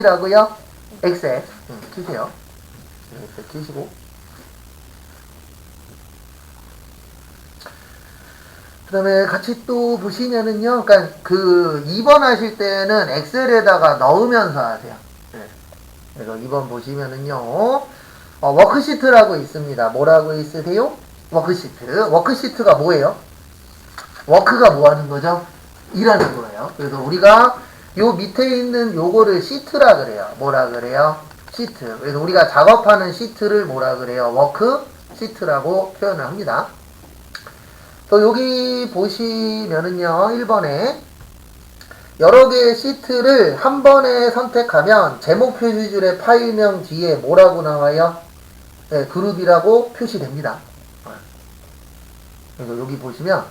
라고요? 엑셀 키세요. 엑셀 키시고. 그 다음에 같이 또 보시면은요, 그러니까 그 2번 하실 때는 엑셀에다가 넣으면서 하세요. 네. 그래서 2번 보시면은요, 워크시트라고 있습니다. 뭐라고 있으세요? 워크시트. 워크시트가 뭐예요? 워크가 뭐 하는 거죠? 일하는 거예요. 그래서 우리가 요 밑에 있는 요거를 시트라 그래요. 뭐라 그래요? 시트. 그래서 우리가 작업하는 시트를 뭐라 그래요? 워크 시트라고 표현을 합니다. 또 여기 보시면은요, 1번에 여러 개의 시트를 한 번에 선택하면 제목 표시줄의 파일명 뒤에 뭐라고 나와요? 네, 그룹이라고 표시됩니다. 그래서 여기 보시면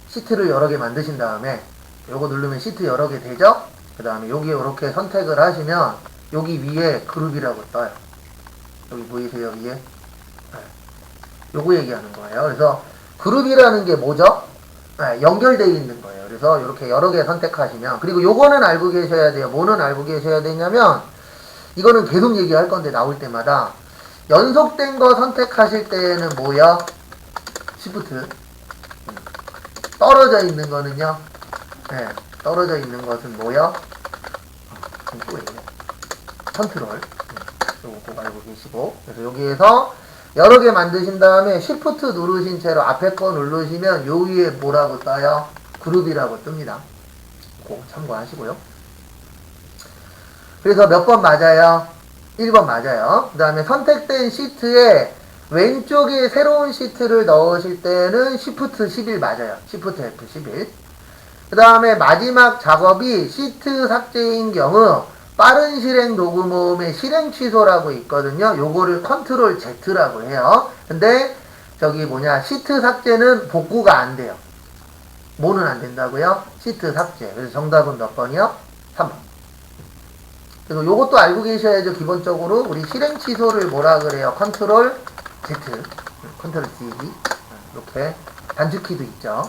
시트를 여러 개 만드신 다음에 요거 누르면 시트 여러 개 되죠? 그 다음에 여기 이렇게 선택을 하시면 여기 위에 그룹이라고 떠요. 여기 보이세요? 위에? 네. 요거 얘기하는 거예요. 그래서 그룹이라는 게 뭐죠? 네, 연결되어 있는 거예요. 그래서 이렇게 여러 개 선택하시면, 그리고 요거는 알고 계셔야 돼요. 뭐는 알고 계셔야 되냐면, 이거는 계속 얘기할 건데 나올 때마다 연속된 거 선택하실 때에는 뭐요? 시프트. 떨어져 있는 거는요, 네, 떨어져 있는 것은 뭐요? 컨트롤. 요거 꼭 알고 계시고. 그래서 여기에서 여러 개 만드신 다음에 시프트 누르신 채로 앞에 거 누르시면 요 위에 뭐라고 떠요? 그룹이라고 뜹니다. 꼭 참고하시고요. 그래서 몇 번 맞아요? 1번 맞아요. 그 다음에 선택된 시트에 왼쪽에 새로운 시트를 넣으실 때는 Shift 11 맞아요. Shift F11. 그 다음에 마지막 작업이 시트 삭제인 경우 빠른 실행 로그 모음의 실행 취소라고 있거든요. 요거를 컨트롤 Z라고 해요. 근데 저기 시트 삭제는 복구가 안 돼요. 뭐는 안 된다고요? 시트 삭제. 그래서 정답은 몇 번이요? 3번. 그래서 요것도 알고 계셔야죠. 기본적으로 우리 실행 취소를 뭐라 그래요? 컨트롤 Z, 컨트롤 Z 이렇게 단축키도 있죠.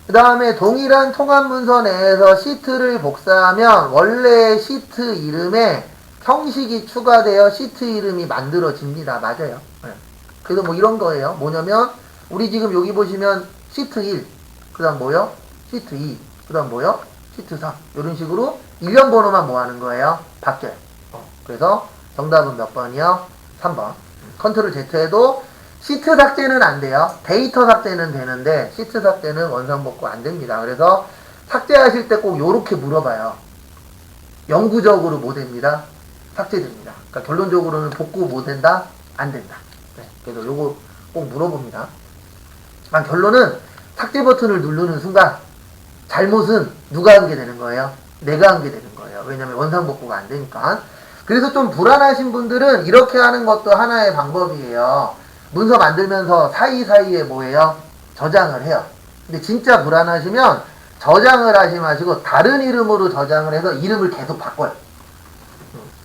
그 다음에 동일한 통합 문서 내에서 시트를 복사하면 원래 시트 이름에 형식이 추가되어 시트 이름이 만들어집니다. 맞아요. 네. 그래서 뭐 이런 거예요. 뭐냐면 우리 지금 여기 보시면 시트 1, 그 다음 뭐요? 시트 2, 그 다음 뭐요? 시트 3. 이런 식으로 일련 번호만 뭐 하는 거예요? 바뀌어요. 그래서 정답은 몇 번이요? 3번. 컨트롤 Z에도 시트 삭제는 안 돼요. 데이터 삭제는 되는데 시트 삭제는 원상복구 안 됩니다. 그래서 삭제하실 때 꼭 요렇게 물어봐요. 영구적으로 뭐 됩니다? 삭제됩니다. 그러니까 결론적으로는 복구 뭐 된다? 안 된다. 네, 그래서 요거 꼭 물어봅니다. 결론은 삭제 버튼을 누르는 순간 잘못은 누가 한 게 되는 거예요? 내가 한 게 되는 거예요. 왜냐면 원상복구가 안 되니까. 그래서 좀 불안하신 분들은 이렇게 하는 것도 하나의 방법이에요. 문서 만들면서 사이사이에 뭐예요? 저장을 해요. 근데 진짜 불안하시면 저장을 하지 마시고 다른 이름으로 저장을 해서 이름을 계속 바꿔요.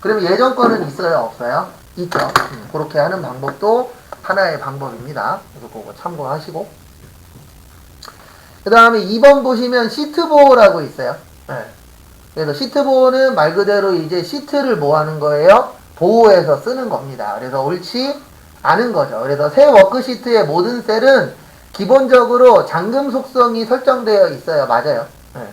그러면 예전 거는 있어요? 없어요? 있죠. 그렇게 하는 방법도 하나의 방법입니다. 그래서 그거 참고하시고. 그 다음에 2번 보시면 시트보호라고 있어요. 네. 그래서 시트보호는 말 그대로 이제 시트를 뭐 하는 거예요? 보호해서 쓰는 겁니다. 그래서 옳지 않은 거죠. 그래서 새 워크시트의 모든 셀은 기본적으로 잠금 속성이 설정되어 있어요. 맞아요. 네.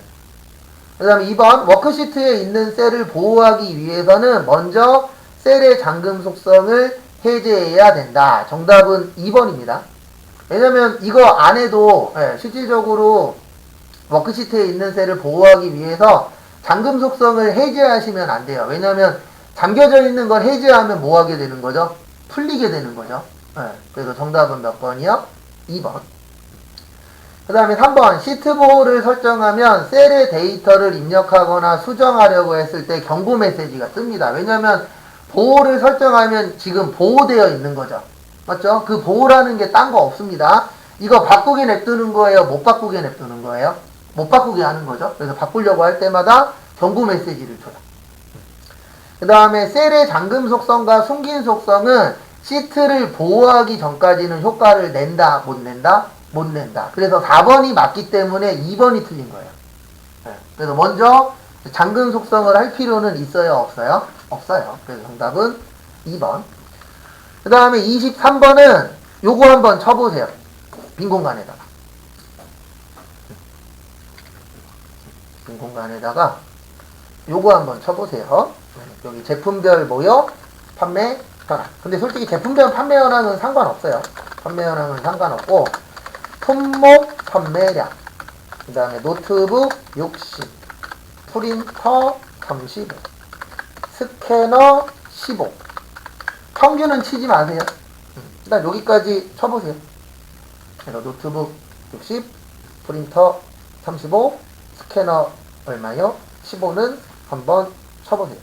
그 다음에 2번 워크시트에 있는 셀을 보호하기 위해서는 먼저 셀의 잠금 속성을 해제해야 된다. 정답은 2번입니다. 왜냐면 이거 안 해도 실질적으로 워크시트에 있는 셀을 보호하기 위해서 잠금 속성을 해제하시면 안 돼요. 왜냐면 잠겨져 있는 걸 해제하면 뭐 하게 되는 거죠? 풀리게 되는 거죠. 그래서 정답은 몇 번이요? 2번. 그 다음에 3번 시트 보호를 설정하면 셀의 데이터를 입력하거나 수정하려고 했을 때 경고 메시지가 뜹니다. 왜냐면 보호를 설정하면 지금 보호되어 있는 거죠. 맞죠? 그 보호라는 게 딴 거 없습니다. 이거 바꾸게 냅두는 거예요? 못 바꾸게 냅두는 거예요? 못 바꾸게 하는 거죠. 그래서 바꾸려고 할 때마다 경고 메시지를 줘요. 그 다음에 셀의 잠금 속성과 숨긴 속성은 시트를 보호하기 전까지는 효과를 낸다? 못 낸다? 못 낸다. 그래서 4번이 맞기 때문에 2번이 틀린 거예요. 그래서 먼저 잠금 속성을 할 필요는 있어요, 없어요? 없어요. 그래서 정답은 2번. 그 다음에 23번은 요거 한번 쳐보세요. 빈 공간에다가. 빈 공간에다가 요거 한번 쳐보세요. 여기 제품별 모여 판매 현황. 근데 솔직히 제품별 판매 현황은 상관없어요. 판매 현황은 상관없고 품목 판매량, 그 다음에 노트북 60, 프린터 35, 스캐너 15. 평균은 치지 마세요. 일단 여기까지 쳐보세요. 그래서 노트북 60, 프린터 35, 스캐너 얼마요? 15는 한번 쳐보세요.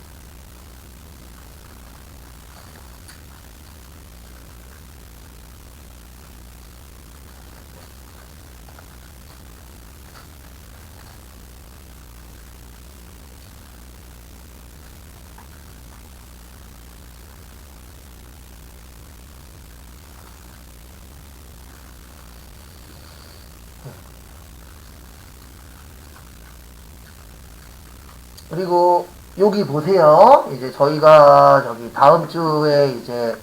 그리고 여기 보세요. 이제 저희가 저기 다음 주에 이제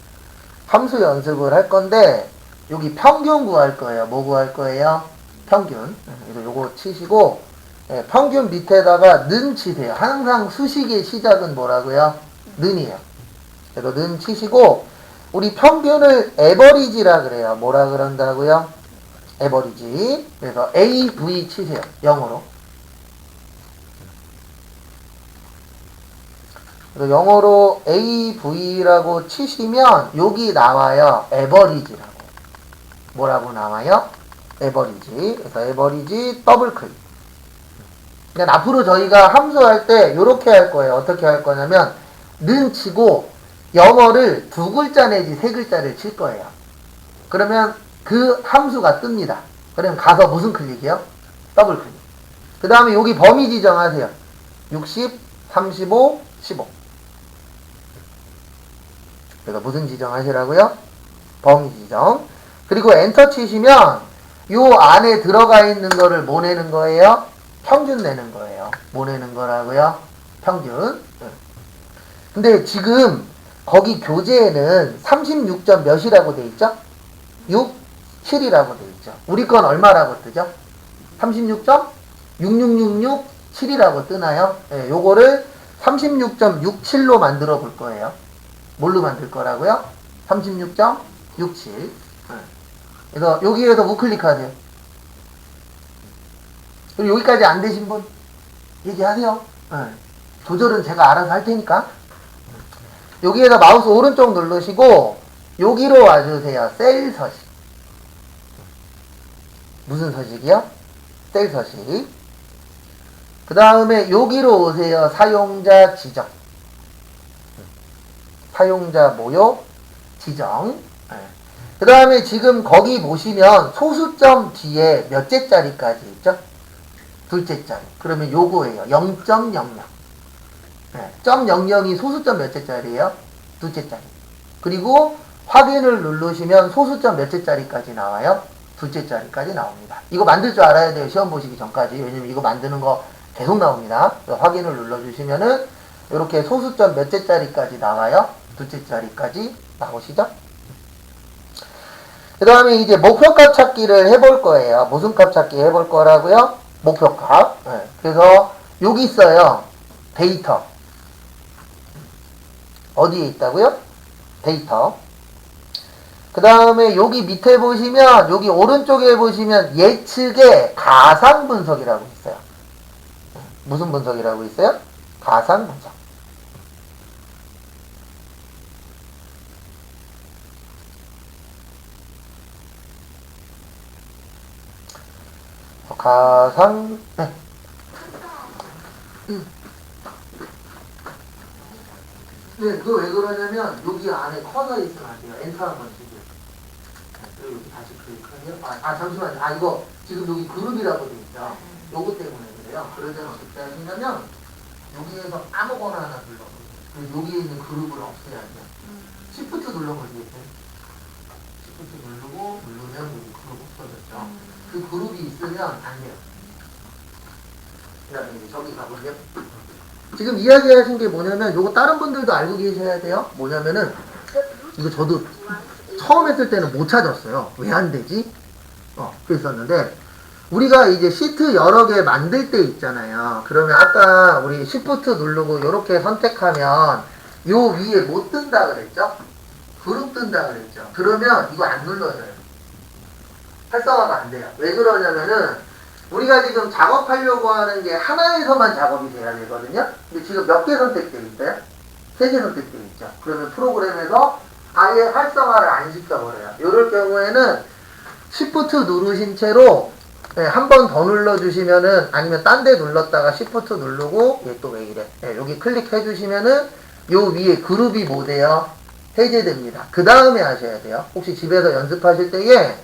함수 연습을 할 건데 여기 평균 구할 거예요. 뭐 구할 거예요? 평균. 그래서 요거 치시고 평균 밑에다가 는 치세요. 항상 수식의 시작은 뭐라고요? 는이에요. 그래서 는 치시고 우리 평균을 에버리지라 그래요. 뭐라 그런다고요? 에버리지. 그래서 AV 치세요. 영어로. 그래서 영어로 AV라고 치시면 여기 나와요. 에버리지라고. 뭐라고 나와요? 에버리지. 그래서 에버리지 더블 클릭. 그러니까 앞으로 저희가 함수할 때 이렇게 할 거예요. 어떻게 할 거냐면 는 치고 영어를 2글자 내지 3글자를 칠 거예요. 그러면 그 함수가 뜹니다. 그러면 가서 무슨 클릭이요? 더블 클릭. 그 다음에 여기 범위 지정하세요. 60, 35, 15. 그래서 무슨 지정하시라고요? 범위 지정. 그리고 엔터 치시면 요 안에 들어가 있는 거를 뭐 내는 거예요? 평균 내는 거예요. 뭐 내는 거라고요? 평균. 근데 지금 거기 교재에는 36점 몇이라고 돼 있죠? 6, 7이라고 돼 있죠. 우리 건 얼마라고 뜨죠? 36점? 6666, 7이라고 뜨나요? 네, 요거를 36.67로 만들어 볼 거예요. 뭘로 만들 거라고요? 36.67. 그래서 여기에서 우클릭하세요. 그리고 여기까지 안 되신 분 얘기하세요. 조절은 제가 알아서 할 테니까. 여기에서 마우스 오른쪽 누르시고 여기로 와주세요. 셀 서식. 무슨 서식이요? 셀 서식. 그 다음에 여기로 오세요. 사용자 지정. 사용자 모요 지정. 그 다음에 지금 거기 보시면 소수점 뒤에 몇째 자리까지 있죠? 둘째 자리. 그러면 요거예요. 0.00. 점 00이 소수점 몇째 자리예요? 둘째 자리. 그리고 확인을 누르시면 소수점 몇째 자리까지 나와요? 둘째 자리까지 나옵니다. 이거 만들 줄 알아야 돼요. 시험 보시기 전까지. 왜냐면 이거 만드는 거 계속 나옵니다. 확인을 눌러주시면은 이렇게 소수점 몇째 자리까지 나와요? 둘째 자리까지 나오시죠? 그 다음에 이제 목표값 찾기를 해볼 거예요. 무슨 값 찾기 해볼 거라고요? 목표값. 그래서 여기 있어요. 데이터. 어디에 있다고요? 데이터. 그 다음에 여기 밑에 보시면 여기 오른쪽에 보시면 예측의 가상 분석이라고 있어요. 무슨 분석이라고 있어요? 가상 분석. 가상, 네. 네, 그거 왜 그러냐면 여기 안에 커서 있으면 안 돼요. 엔터 한번 치세요. 그리고 여기 다시 클릭하세요. 잠시만요. 이거 지금 여기 그룹이라고 돼 있죠. 요거 때문에 그래요. 그럴 때는 어떻게 하시냐면 여기에서 아무거나 하나 눌러보세요. 그리고 여기에 있는 그룹을 없애야 돼요. Shift 눌러보시겠어요? Shift 누르면 여기 그룹 없어졌죠. 그 그룹이 있으면 안 돼요. 그 다음에 이제 저기 가보세요. 지금 이야기하신 게 뭐냐면 요거 다른 분들도 알고 계셔야 돼요. 뭐냐면은 이거 저도 처음 했을 때는 못 찾았어요. 왜 안 되지? 그랬었는데 우리가 이제 시트 여러 개 만들 때 있잖아요. 그러면 아까 우리 Shift 누르고 이렇게 선택하면 요 위에 못 뜬다 그랬죠? 그룹 뜬다 그랬죠? 그러면 이거 안 눌러져요. 활성화가 안 돼요. 왜 그러냐면은 우리가 지금 작업하려고 하는 게 하나에서만 작업이 돼야 되거든요. 근데 지금 몇 개 선택되어 있어요? 3개 선택되어 있죠. 그러면 프로그램에서 아예 활성화를 안 시켜버려요. 이럴 경우에는 Shift 누르신 채로 한 번 더 눌러주시면은, 아니면 딴 데 눌렀다가 Shift 누르고, 얘 또 왜 이래? 여기 클릭해주시면은 요 위에 그룹이 뭐 돼요? 해제됩니다. 그 다음에 하셔야 돼요. 혹시 집에서 연습하실 때에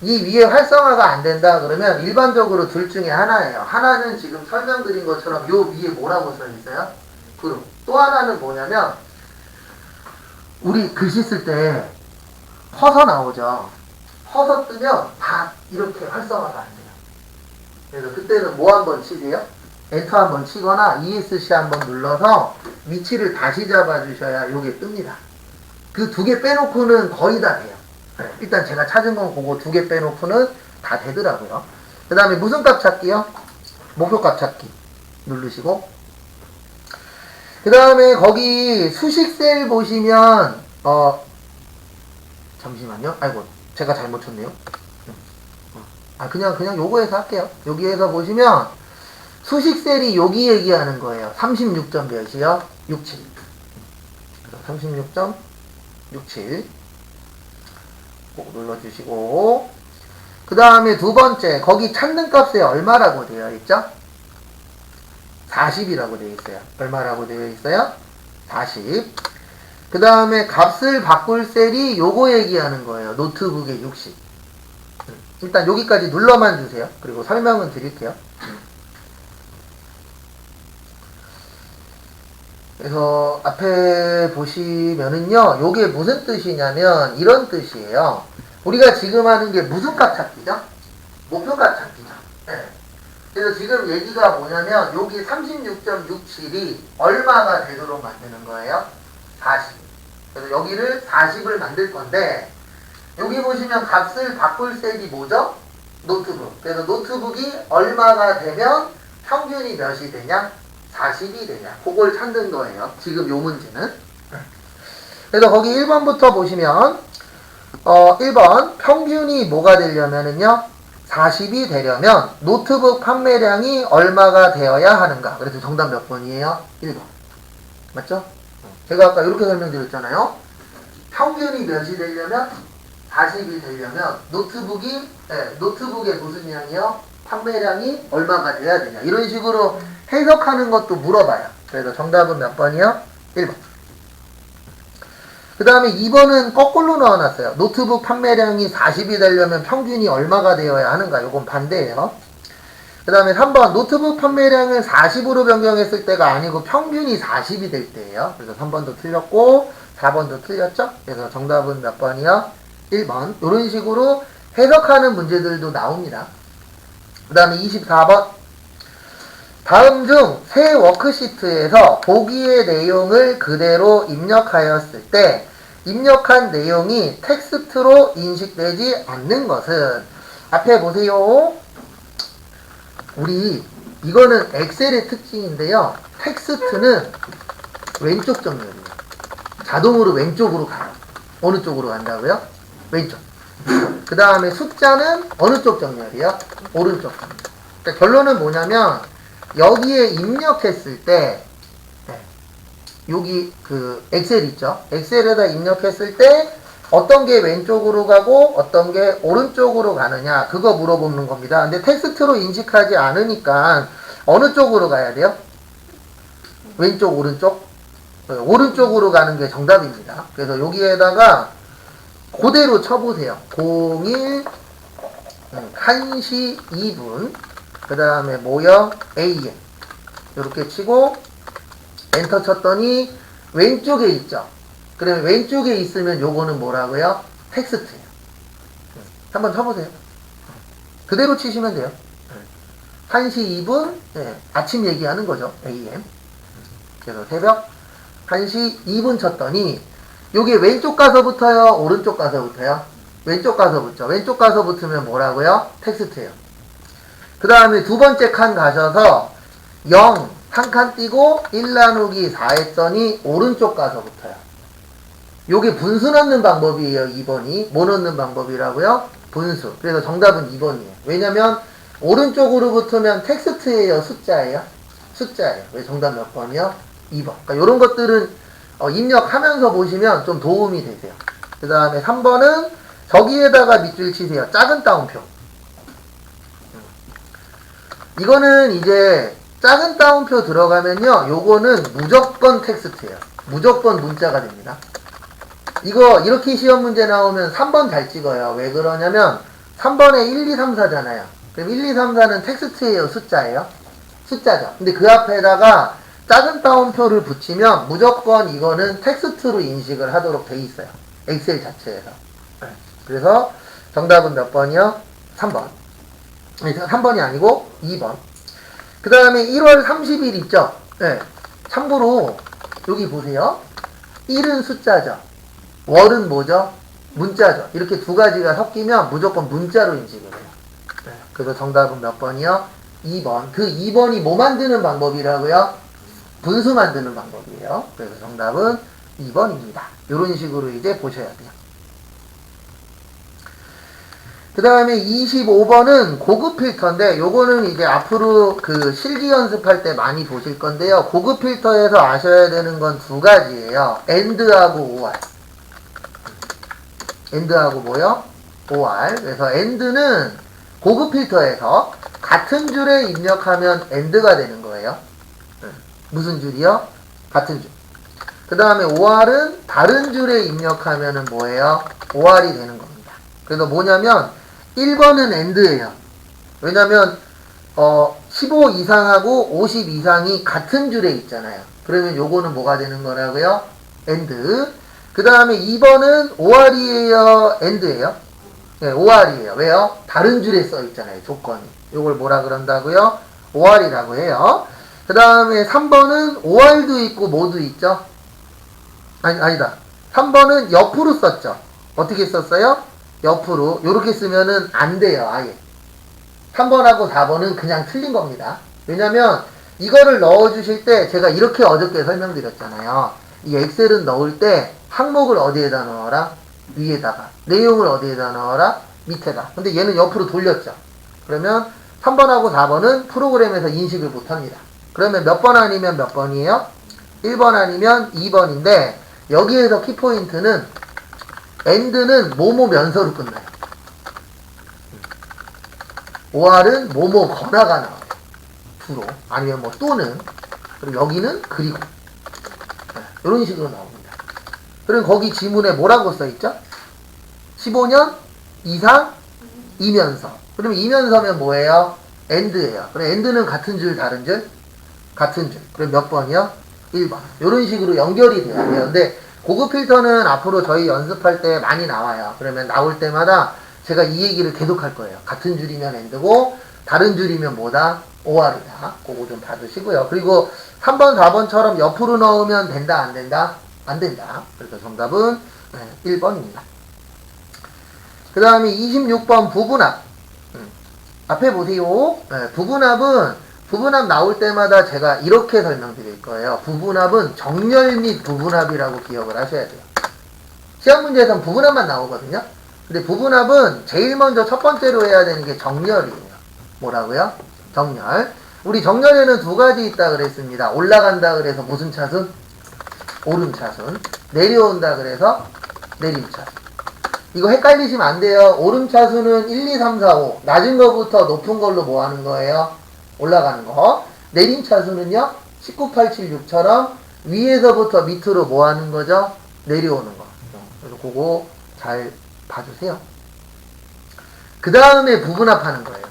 이 위에 활성화가 안 된다 그러면 일반적으로 둘 중에 하나예요. 하나는 지금 설명드린 것처럼 요 위에 뭐라고 써 있어요? 그룹. 또 하나는 뭐냐면 우리 글씨 쓸 때 커서 나오죠. 커서 뜨면 다 이렇게 활성화가 안 돼요. 그래서 그때는 뭐 한번 치세요? 엔터 한번 치거나 ESC 한번 눌러서 위치를 다시 잡아주셔야 요게 뜹니다. 그 2개 빼놓고는 거의 다 돼요. 일단 제가 찾은 건 그거 2개 빼놓고는 다 되더라고요. 그 다음에 무슨 값 찾기요? 목표값 찾기 누르시고, 그 다음에 거기 수식 셀 보시면 잠시만요. 아이고 제가 잘못 쳤네요. 그냥 요거에서 할게요. 여기에서 보시면 수식 셀이 여기 얘기하는 거예요. 36점 몇이요? 67. 36.67 꼭 눌러주시고, 그 다음에 두 번째 거기 찾는 값에 얼마라고 되어 있죠? 40이라고 되어 있어요. 얼마라고 되어 있어요? 40. 그 다음에 값을 바꿀 셀이 요거 얘기하는 거예요. 노트북에 60. 일단 여기까지 눌러만 주세요. 그리고 설명은 드릴게요. 그래서 앞에 보시면은요, 요게 무슨 뜻이냐면 이런 뜻이에요. 우리가 지금 하는 게 무슨 값 찾기죠? 목표값 찾기죠. 네. 그래서 지금 얘기가 뭐냐면 여기 36.67이 얼마가 되도록 만드는 거예요? 40. 그래서 여기를 40을 만들 건데, 여기 보시면 값을 바꿀 셀이 뭐죠? 노트북. 그래서 노트북이 얼마가 되면 평균이 몇이 되냐? 40이 되냐? 그걸 찾는 거예요. 지금 요 문제는. 그래서 거기 1번부터 보시면 1번 평균이 뭐가 되려면은요, 40이 되려면 노트북 판매량이 얼마가 되어야 하는가? 그래서 정답 몇 번이에요? 1번. 맞죠? 제가 아까 이렇게 설명드렸잖아요. 평균이 몇이 되려면 40이 되려면 노트북의 무슨 양이요? 판매량이 얼마가 돼야 되냐? 이런 식으로 해석하는 것도 물어봐요. 그래서 정답은 몇 번이요? 1번. 그 다음에 2번은 거꾸로 넣어놨어요. 노트북 판매량이 40이 되려면 평균이 얼마가 되어야 하는가? 요건 반대예요. 그 다음에 3번 노트북 판매량을 40으로 변경했을 때가 아니고 평균이 40이 될 때예요. 그래서 3번도 틀렸고 4번도 틀렸죠? 그래서 정답은 몇 번이요? 1번. 이런 식으로 해석하는 문제들도 나옵니다. 그 다음에 24번. 다음 중 새 워크시트에서 보기의 내용을 그대로 입력하였을 때 입력한 내용이 텍스트로 인식되지 않는 것은, 앞에 보세요. 우리 이거는 엑셀의 특징인데요. 텍스트는 왼쪽 정렬이에요. 자동으로 왼쪽으로 가요. 어느 쪽으로 간다고요? 왼쪽. 그 다음에 숫자는 어느 쪽 정렬이요? 오른쪽 정렬. 그러니까 결론은 뭐냐면 여기에 입력했을 때 여기 그 엑셀 있죠? 엑셀에다 입력했을 때 어떤 게 왼쪽으로 가고 어떤 게 오른쪽으로 가느냐, 그거 물어보는 겁니다. 근데 텍스트로 인식하지 않으니까 어느 쪽으로 가야 돼요? 왼쪽, 오른쪽? 오른쪽으로 가는 게 정답입니다. 그래서 여기에다가 그대로 쳐보세요. 01 1시 2분 그 다음에 뭐요? AM 이렇게 치고 엔터 쳤더니 왼쪽에 있죠. 그러면 왼쪽에 있으면 요거는 뭐라고요? 텍스트예요. 한번 쳐보세요. 그대로 치시면 돼요. 1시 2분 아침 얘기하는 거죠. AM. 그래서 새벽 1시 2분 쳤더니 요게 왼쪽 가서 붙어요? 오른쪽 가서 붙어요? 왼쪽 가서 붙죠. 왼쪽 가서 붙으면 뭐라고요? 텍스트예요. 그 다음에 두 번째 칸 가셔서 0 한 칸 띄고 1 나누기 4 했더니 오른쪽 가서 붙어요. 요게 분수 넣는 방법이에요. 2번이. 뭐 넣는 방법이라고요? 분수. 그래서 정답은 2번이에요. 왜냐면 오른쪽으로 붙으면 텍스트예요? 숫자예요? 숫자예요. 왜 정답 몇 번이요? 2번. 그러니까 요런 것들은 입력하면서 보시면 좀 도움이 되세요. 그 다음에 3번은 저기에다가 밑줄 치세요. 작은 따옴표. 이거는 이제 작은 따옴표 들어가면요. 요거는 무조건 텍스트예요. 무조건 문자가 됩니다. 이거 이렇게 시험 문제 나오면 3번 잘 찍어요. 왜 그러냐면 3번에 1, 2, 3, 4잖아요. 그럼 1, 2, 3, 4는 텍스트예요? 숫자예요? 숫자죠. 근데 그 앞에다가 작은 따옴표를 붙이면 무조건 이거는 텍스트로 인식을 하도록 돼 있어요. 엑셀 자체에서. 그래서 정답은 몇 번이요? 3번. 3번이 아니고 2번. 그 다음에 1월 30일 있죠? 네. 참고로 여기 보세요. 1은 숫자죠. 월은 뭐죠? 문자죠. 이렇게 두 가지가 섞이면 무조건 문자로 인식을 해요. 네. 그래서 정답은 몇 번이요? 2번. 그 2번이 뭐 만드는 방법이라고요? 분수 만드는 방법이에요. 그래서 정답은 2번입니다. 이런 식으로 이제 보셔야 돼요. 그 다음에 25번은 고급 필터인데 요거는 이제 앞으로 그 실기 연습할 때 많이 보실 건데요. 고급 필터에서 아셔야 되는 건 두 가지예요. AND하고 OR. AND하고 뭐요? OR. 그래서 AND는 고급 필터에서 같은 줄에 입력하면 AND가 되는 거예요. 무슨 줄이요? 같은 줄. 그 다음에 OR은 다른 줄에 입력하면은 뭐예요? OR이 되는 겁니다. 그래서 뭐냐면 1번은 AND예요. 왜냐면 15 이상하고 50 이상이 같은 줄에 있잖아요. 그러면 요거는 뭐가 되는 거라고요? AND. 그 다음에 2번은 OR이에요? AND예요? 네, OR이에요. 왜요? 다른 줄에 써 있잖아요. 조건이. 요걸 뭐라 그런다고요? OR이라고 해요. 그 다음에 3번은 OR도 있고 뭐도 있죠? 아니다. 3번은 옆으로 썼죠. 어떻게 썼어요? 옆으로. 요렇게 쓰면은 안 돼요. 아예. 3번하고 4번은 그냥 틀린 겁니다. 왜냐면 이거를 넣어주실 때 제가 이렇게 어저께 설명드렸잖아요. 이 엑셀은 넣을 때 항목을 어디에다 넣어라? 위에다가. 내용을 어디에다 넣어라? 밑에다. 근데 얘는 옆으로 돌렸죠. 그러면 3번하고 4번은 프로그램에서 인식을 못합니다. 그러면 몇 번 아니면 몇 번이에요? 1번 아니면 2번인데 여기에서 키포인트는 AND는 뭐뭐 면서로 끝나요. OR은 뭐뭐 거나가 나와요. 주로. 아니면 뭐 또는. 그리고 여기는 그리고. 이런 식으로 나옵니다. 그럼 거기 지문에 뭐라고 써있죠? 15년 이상 이면서. 그럼 이면서면 뭐예요? AND예요. 그럼 AND는 같은 줄 다른 줄? 같은 줄. 그럼 몇 번이요? 1번. 이런 식으로 연결이 돼야 돼요. 근데 고급 필터는 앞으로 저희 연습할 때 많이 나와요. 그러면 나올 때마다 제가 이 얘기를 계속 할 거예요. 같은 줄이면 AND고 다른 줄이면 뭐다? OR이다. 그거 좀 봐두시고요. 그리고 3번, 4번처럼 옆으로 넣으면 된다, 안 된다? 안 된다. 그래서 정답은 1번입니다. 그 다음에 26번 부분합. 앞에 보세요. 부분합 나올 때마다 제가 이렇게 설명드릴 거예요. 부분합은 정렬 및 부분합이라고 기억을 하셔야 돼요. 시험 문제에선 부분합만 나오거든요. 근데 부분합은 제일 먼저 첫 번째로 해야 되는 게 정렬이에요. 뭐라고요? 정렬. 우리 정렬에는 두 가지 있다 그랬습니다. 올라간다 그래서 무슨 차순? 오름차순. 내려온다 그래서 내림차순. 이거 헷갈리시면 안 돼요. 오름차순은 1, 2, 3, 4, 5. 낮은 거부터 높은 걸로 뭐 하는 거예요? 올라가는 거. 내림차순은요? 19, 8, 7, 6처럼 위에서부터 밑으로 뭐 하는 거죠? 내려오는 거. 그래서 그거 잘 봐주세요. 그 다음에 부분합하는 거예요.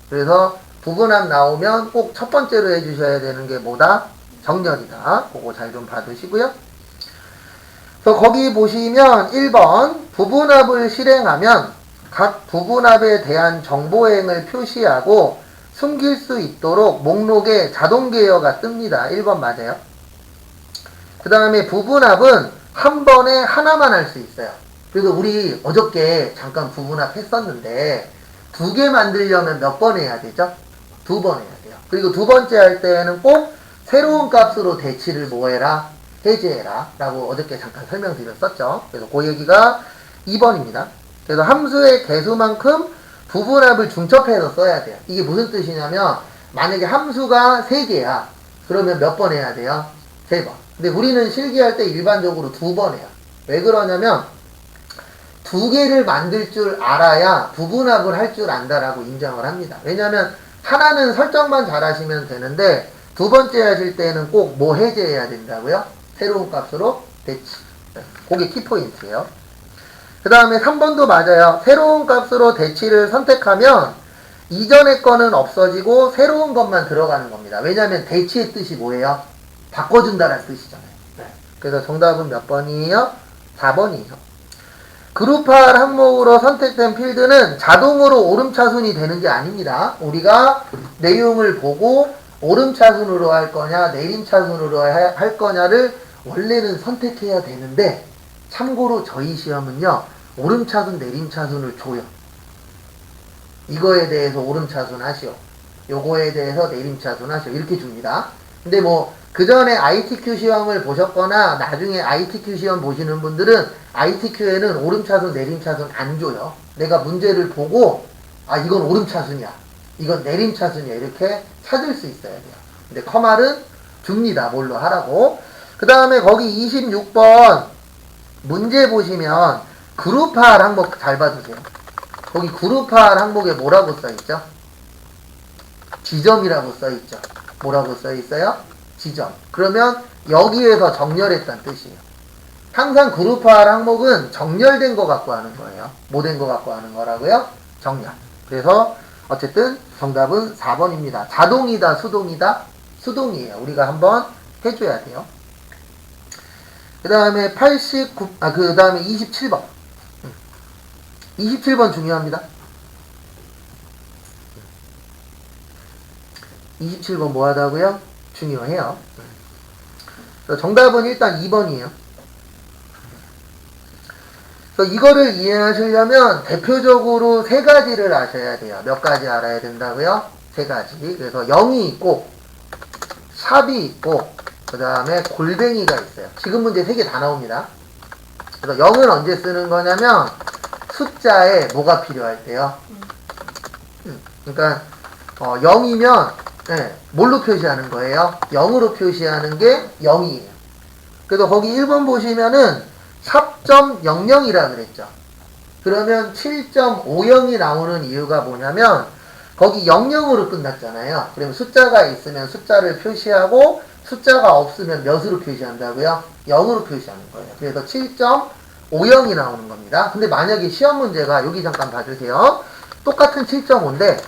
그래서 부분합 나오면 꼭 첫 번째로 해주셔야 되는 게 뭐다? 정렬이다. 그거 잘 좀 봐두시고요. 그래서 거기 보시면 1번 부분합을 실행하면 각 부분합에 대한 정보행을 표시하고 숨길 수 있도록 목록에 자동 개요가 뜹니다. 1번 맞아요? 그 다음에 부분합은 한 번에 하나만 할 수 있어요. 그래서 우리 어저께 잠깐 부분합 했었는데 두 개 만들려면 몇 번 해야 되죠? 두 번 해야 돼요. 그리고 두 번째 할 때는 꼭 새로운 값으로 대치를 뭐해라? 해제해라 라고 어저께 잠깐 설명드렸었죠. 그래서 그 얘기가 2번입니다. 그래서 함수의 개수만큼 부분합을 중첩해서 써야 돼요. 이게 무슨 뜻이냐면 만약에 함수가 3개야. 그러면 몇 번 해야 돼요? 3번. 근데 우리는 실기할 때 일반적으로 2번 해요. 왜 그러냐면 두 개를 만들 줄 알아야 부분합을 할 줄 안다라고 인정을 합니다. 왜냐하면 하나는 설정만 잘 하시면 되는데 두 번째 하실 때는 꼭 뭐 해제해야 된다고요? 새로운 값으로 대치. 그게 키포인트예요. 그 다음에 3번도 맞아요. 새로운 값으로 대치를 선택하면 이전의 거는 없어지고 새로운 것만 들어가는 겁니다. 왜냐하면 대치의 뜻이 뭐예요? 바꿔준다는 뜻이잖아요. 그래서 정답은 몇 번이에요? 4번이에요. 그룹화 항목으로 선택된 필드는 자동으로 오름차순이 되는 게 아닙니다. 우리가 내용을 보고 오름차순으로 할 거냐 내림차순으로 할 거냐를 원래는 선택해야 되는데 참고로 저희 시험은요 오름차순 내림차순을 줘요. 이거에 대해서 오름차순 하시오, 요거에 대해서 내림차순 하시오 이렇게 줍니다. 근데 뭐 그 전에 ITQ 시험을 보셨거나 나중에 ITQ 시험 보시는 분들은 ITQ에는 오름차순 내림차순 안 줘요. 내가 문제를 보고 아 이건 오름차순이야 이건 내림차순이야 이렇게 찾을 수 있어야 돼요. 근데 커말은 줍니다. 뭘로 하라고. 그 다음에 거기 26번 문제 보시면 그룹화 항목 잘 봐주세요. 거기 그룹화 항목에 뭐라고 써있죠? 지점이라고 써있죠. 뭐라고 써있어요? 지점. 그러면 여기에서 정렬했다는 뜻이에요. 항상 그룹화 항목은 정렬된 거 갖고 하는 거예요. 뭐 된 거 갖고 하는 거라고요? 정렬. 그래서 어쨌든 정답은 4번입니다. 자동이다 수동이다? 수동이에요. 우리가 한번 해줘야 돼요. 그 다음에 그 다음에 27번. 27번 중요합니다. 27번 뭐 하다고요? 중요해요. 정답은 일단 2번이에요. 그래서 이거를 이해하시려면 대표적으로 세 가지를 아셔야 돼요. 몇 가지 알아야 된다고요? 세 가지. 그래서 0이 있고 샵이 있고 그 다음에 골뱅이가 있어요. 지금 문제 3개 다 나옵니다. 그래서 0은 언제 쓰는 거냐면 숫자에 뭐가 필요할 때요. 그러니까 0이면 뭘로 표시하는 거예요? 0으로 표시하는 게 0이에요. 그래서 거기 1번 보시면은 4.00이라 그랬죠. 그러면 7.50이 나오는 이유가 뭐냐면 거기 00으로 끝났잖아요. 그러면 숫자가 있으면 숫자를 표시하고 숫자가 없으면 몇으로 표시한다고요? 0으로 표시하는 거예요. 그래서 7.50이 나오는 겁니다. 근데 만약에 시험 문제가 여기 잠깐 봐주세요. 똑같은 7.5인데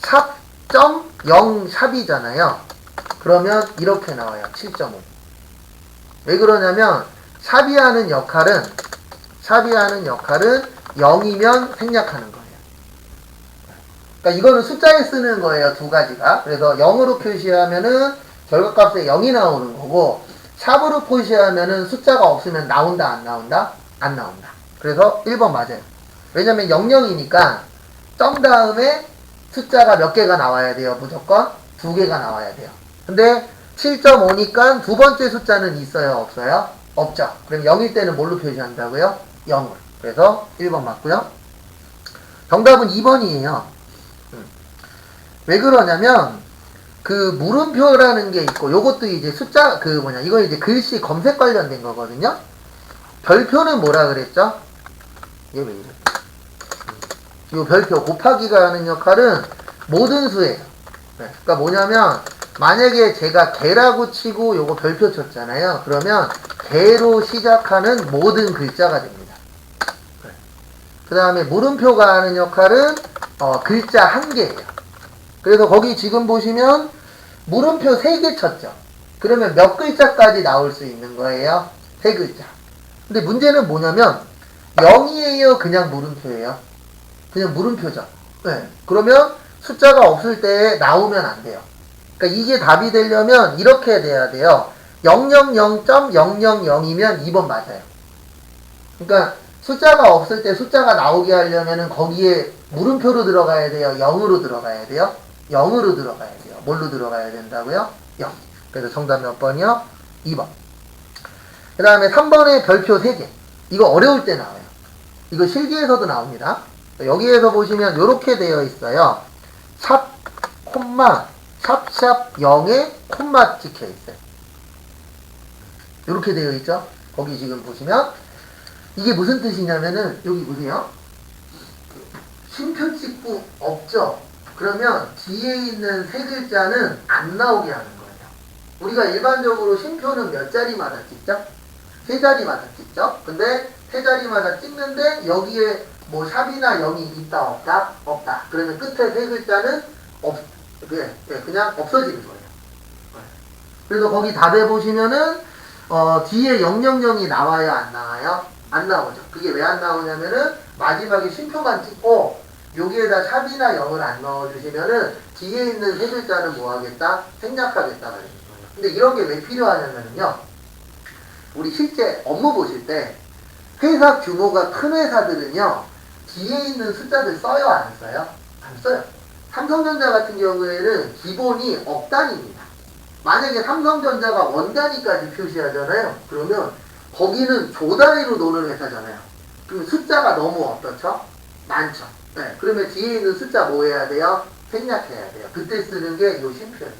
4.0 샵이잖아요. 그러면 이렇게 나와요. 7.5. 왜 그러냐면 샵이 하는 역할은 0이면 생략하는 거예요. 그러니까 이거는 숫자에 쓰는 거예요. 두 가지가. 그래서 0으로 표시하면은 결과값에 0이 나오는 거고 샵으로 표시하면은 숫자가 없으면 나온다 안 나온다? 안 나온다. 그래서 1번 맞아요. 왜냐면 00이니까 점 다음에 숫자가 몇 개가 나와야 돼요? 무조건 2개가 나와야 돼요. 근데 7.5니까 두 번째 숫자는 있어요? 없어요? 없죠. 그럼 0일 때는 뭘로 표시한다고요? 0을. 그래서 1번 맞고요. 정답은 2번이에요. 왜 그러냐면 그 물음표라는 게 있고 요것도 이제 숫자 이건 이제 글씨 검색 관련된 거거든요. 별표는 뭐라 그랬죠? 얘 왜 이래? 요 별표 곱하기가 하는 역할은 모든 수예요. 그러니까 뭐냐면 만약에 제가 개라고 치고 요거 별표 쳤잖아요. 그러면 개로 시작하는 모든 글자가 됩니다. 그 다음에 물음표가 하는 역할은 글자 한 개예요. 그래서 거기 지금 보시면 물음표 3개 쳤죠. 그러면 몇 글자까지 나올 수 있는 거예요? 3글자. 근데 문제는 뭐냐면 0이에요? 그냥 물음표예요? 그냥 물음표죠. 네. 그러면 숫자가 없을 때 나오면 안 돼요. 그러니까 이게 답이 되려면 이렇게 돼야 돼요. 000.000이면 2번 맞아요. 그러니까 숫자가 없을 때 숫자가 나오게 하려면은 거기에 물음표로 들어가야 돼요? 0으로 들어가야 돼요? 0으로 들어가야 돼요. 뭘로 들어가야 된다고요? 0. 그래서 정답 몇 번이요? 2번. 그 다음에 3번에 별표 3개. 이거 어려울 때 나와요. 이거 실기에서도 나옵니다. 여기에서 보시면 이렇게 되어 있어요. 샵, 콤마, 샵샵 0에 콤마 찍혀 있어요. 이렇게 되어 있죠? 거기 지금 보시면 이게 무슨 뜻이냐면은 여기 보세요. 쉼표 찍고 없죠? 그러면 뒤에 있는 세 글자는 안 나오게 하는 거예요. 우리가 일반적으로 쉼표는 몇 자리마다 찍죠? 세 자리마다 찍죠? 근데 세 자리마다 찍는데 여기에 뭐 샵이나 0이 있다 없다? 없다. 그러면 끝에 세 글자는 그냥 없어지는 거예요. 그래서 거기 답에 보시면은 뒤에 000이 나와요 안 나와요? 안 나오죠. 그게 왜 안 나오냐면은 마지막에 쉼표만 찍고 여기에다 샵이나 0을 안 넣어주시면은 뒤에 있는 세 글자는 뭐 하겠다? 생략하겠다 말이에요. 근데 이런 게 왜 필요하냐면요. 우리 실제 업무 보실 때 회사 규모가 큰 회사들은요. 뒤에 있는 숫자들 써요 안 써요? 안 써요. 삼성전자 같은 경우에는 기본이 억 단위입니다. 만약에 삼성전자가 원 단위까지 표시하잖아요. 그러면 거기는 조 단위로 노는 회사잖아요. 그럼 숫자가 너무 어떻죠? 많죠. 네, 그러면 뒤에 있는 숫자 뭐 해야 돼요? 생략해야 돼요. 그때 쓰는 게 요 쉼표예요.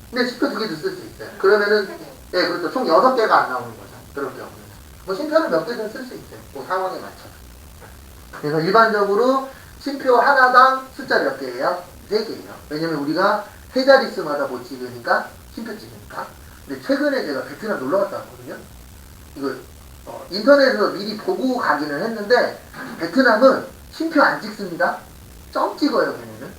근데 쉼표 2개도 쓸 수 있어요. 그러면은 네, 그렇죠. 총 6개가 안 나오는 거죠. 그럴 경우는. 뭐 쉼표는 몇 개든 쓸 수 있어요. 그 상황에 맞춰서. 그래서 일반적으로 쉼표 하나당 숫자 몇 개예요? 3개예요. 왜냐면 우리가 세 자릿수마다 못 찍으니까 쉼표 찍으니까. 근데 최근에 제가 베트남 놀러 갔다 왔거든요. 이거 인터넷에서 미리 보고 가기는 했는데 베트남은 쉼표 안 찍습니다. 점 찍어요, 걔네는.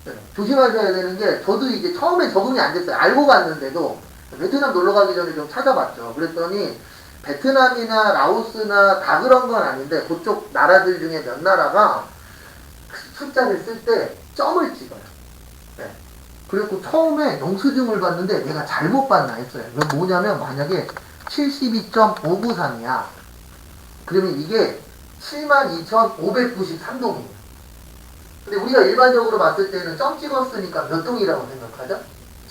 네, 조심하셔야 되는 게 저도 이제 처음에 적응이 안 됐어요. 알고 갔는데도 베트남 놀러 가기 전에 좀 찾아봤죠. 그랬더니 베트남이나 라오스나 다 그런 건 아닌데 그쪽 나라들 중에 몇 나라가 숫자를 쓸 때 점을 찍어요. 네. 그리고 처음에 영수증을 봤는데 내가 잘못 봤나 했어요. 뭐냐면 만약에 72.593이야. 그러면 이게 72,593동이에요. 근데 우리가 일반적으로 봤을 때는 점 찍었으니까 몇 동이라고 생각하죠?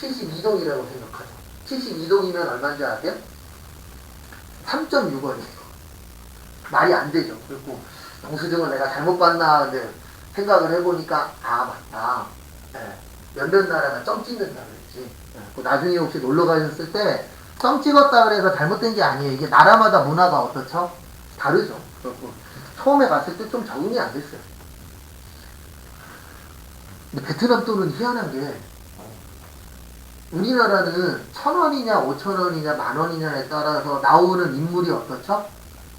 72동이라고 생각하죠. 72동이면 얼마인지 아세요? 3.6원이에요. 말이 안 되죠. 그리고 영수증을 내가 잘못 봤나 근데 생각을 해보니까 맞다. 네. 몇몇 나라가 점 찍는다 그랬지. 네. 나중에 혹시 놀러 가셨을 때 점 찍었다 그래서 잘못된 게 아니에요. 이게 나라마다 문화가 어떻죠? 다르죠. 그리고 처음에 갔을 때 좀 적응이 안 됐어요. 근데 베트남 돈은 희한한 게 우리나라는 1,000원이냐 5,000원이냐 만원이냐에 따라서 나오는 인물이 어떻죠?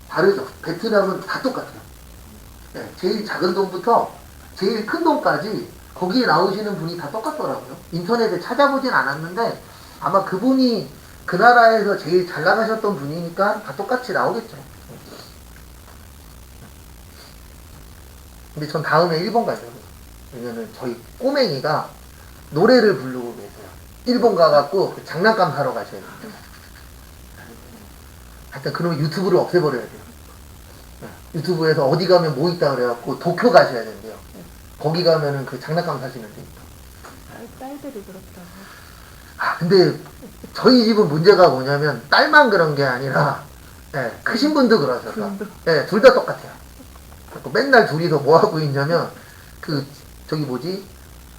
다르죠. 베트남은 다 똑같아요. 네, 제일 작은 돈부터 제일 큰 돈까지 거기에 나오시는 분이 다 똑같더라고요. 인터넷에 찾아보진 않았는데 아마 그분이 그 나라에서 제일 잘 나가셨던 분이니까 다 똑같이 나오겠죠. 근데 전 다음에 일본 가려고요. 왜냐면 저희 꼬맹이가 노래를 부르고 계세요. 일본 가갖고 그 장난감 사러 가셔야 돼요. 하여튼 그러면 유튜브를 없애버려야 돼요. 유튜브에서 어디 가면 뭐 있다 그래갖고 도쿄 가셔야 된대요. 거기 가면은 그 장난감 사시면 돼요. 딸들이 그렇다고. 근데 저희 집은 문제가 뭐냐면 딸만 그런 게 아니라 크신 분도 그러셔서 둘 다 똑같아요. 맨날 둘이서 뭐 하고 있냐면 저기 뭐지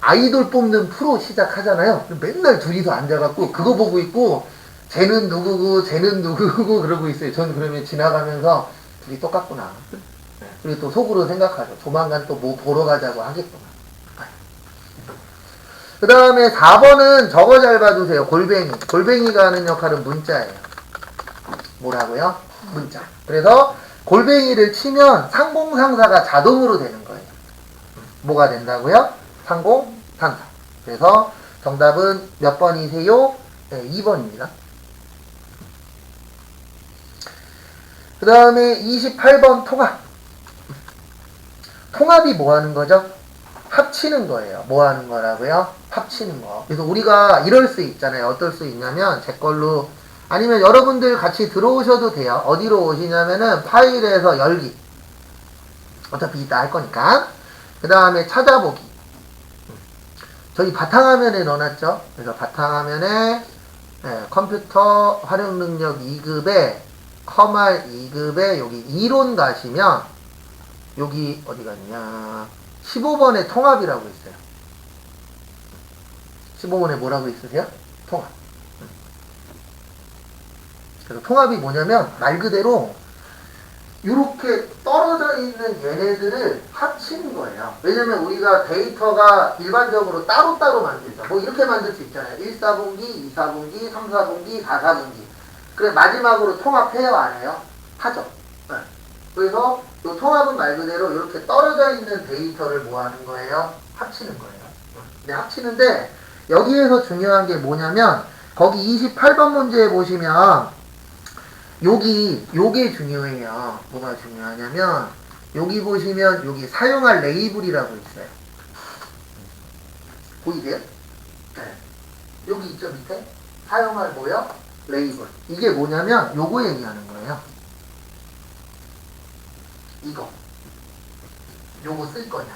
아이돌 뽑는 프로 시작하잖아요. 맨날 둘이서 앉아갖고 그거 보고 있고 쟤는 누구고 쟤는 누구고 그러고 있어요. 전 그러면 지나가면서 둘이 똑같구나. 그리고 또 속으로 생각하죠. 조만간 또 뭐 보러 가자고 하겠구나. 그 다음에 4번은 저거 잘 봐두세요. 골뱅이. 골뱅이가 하는 역할은 문자예요. 뭐라고요? 문자. 그래서 골뱅이를 치면 상공상사가 자동으로 되는 거예요. 뭐가 된다고요? 상공상사. 그래서 정답은 몇 번이세요? 네, 2번입니다. 그 다음에 28번 통합. 통합이 뭐 하는 거죠? 합치는 거예요. 뭐 하는 거라고요? 합치는 거. 그래서 우리가 이럴 수 있잖아요. 어떨 수 있냐면 제 걸로 아니면 여러분들 같이 들어오셔도 돼요. 어디로 오시냐면은 파일에서 열기. 어차피 이따 할 거니까. 그 다음에 찾아보기. 저희 바탕화면에 넣어놨죠. 그래서 바탕화면에 컴퓨터 활용 능력 2급에 커말 2급에 여기 이론 가시면 여기 어디 갔냐 15번에 통합이라고 있어요. 15번에 뭐라고 있으세요? 통합. 그래서 통합이 뭐냐면 말 그대로 이렇게 떨어져 있는 얘네들을 합치는 거예요. 왜냐면 우리가 데이터가 일반적으로 따로따로 만들죠. 뭐 이렇게 만들 수 있잖아요. 1사분기, 2사분기, 3사분기, 4사분기. 그래 마지막으로 통합해요? 안 해요? 하죠. 네. 그래서 이 통합은 말 그대로 이렇게 떨어져 있는 데이터를 뭐 하는 거예요? 합치는 거예요. 네, 합치는데 여기에서 중요한 게 뭐냐면 거기 28번 문제에 보시면 요게 중요해요. 뭐가 중요하냐면 여기 보시면 여기 사용할 레이블이라고 있어요. 보이세요? 네. 여기 있죠 밑에? 사용할 뭐요? 레이블. 이게 뭐냐면 요거 얘기하는 거예요. 이거. 요거 쓸 거냐.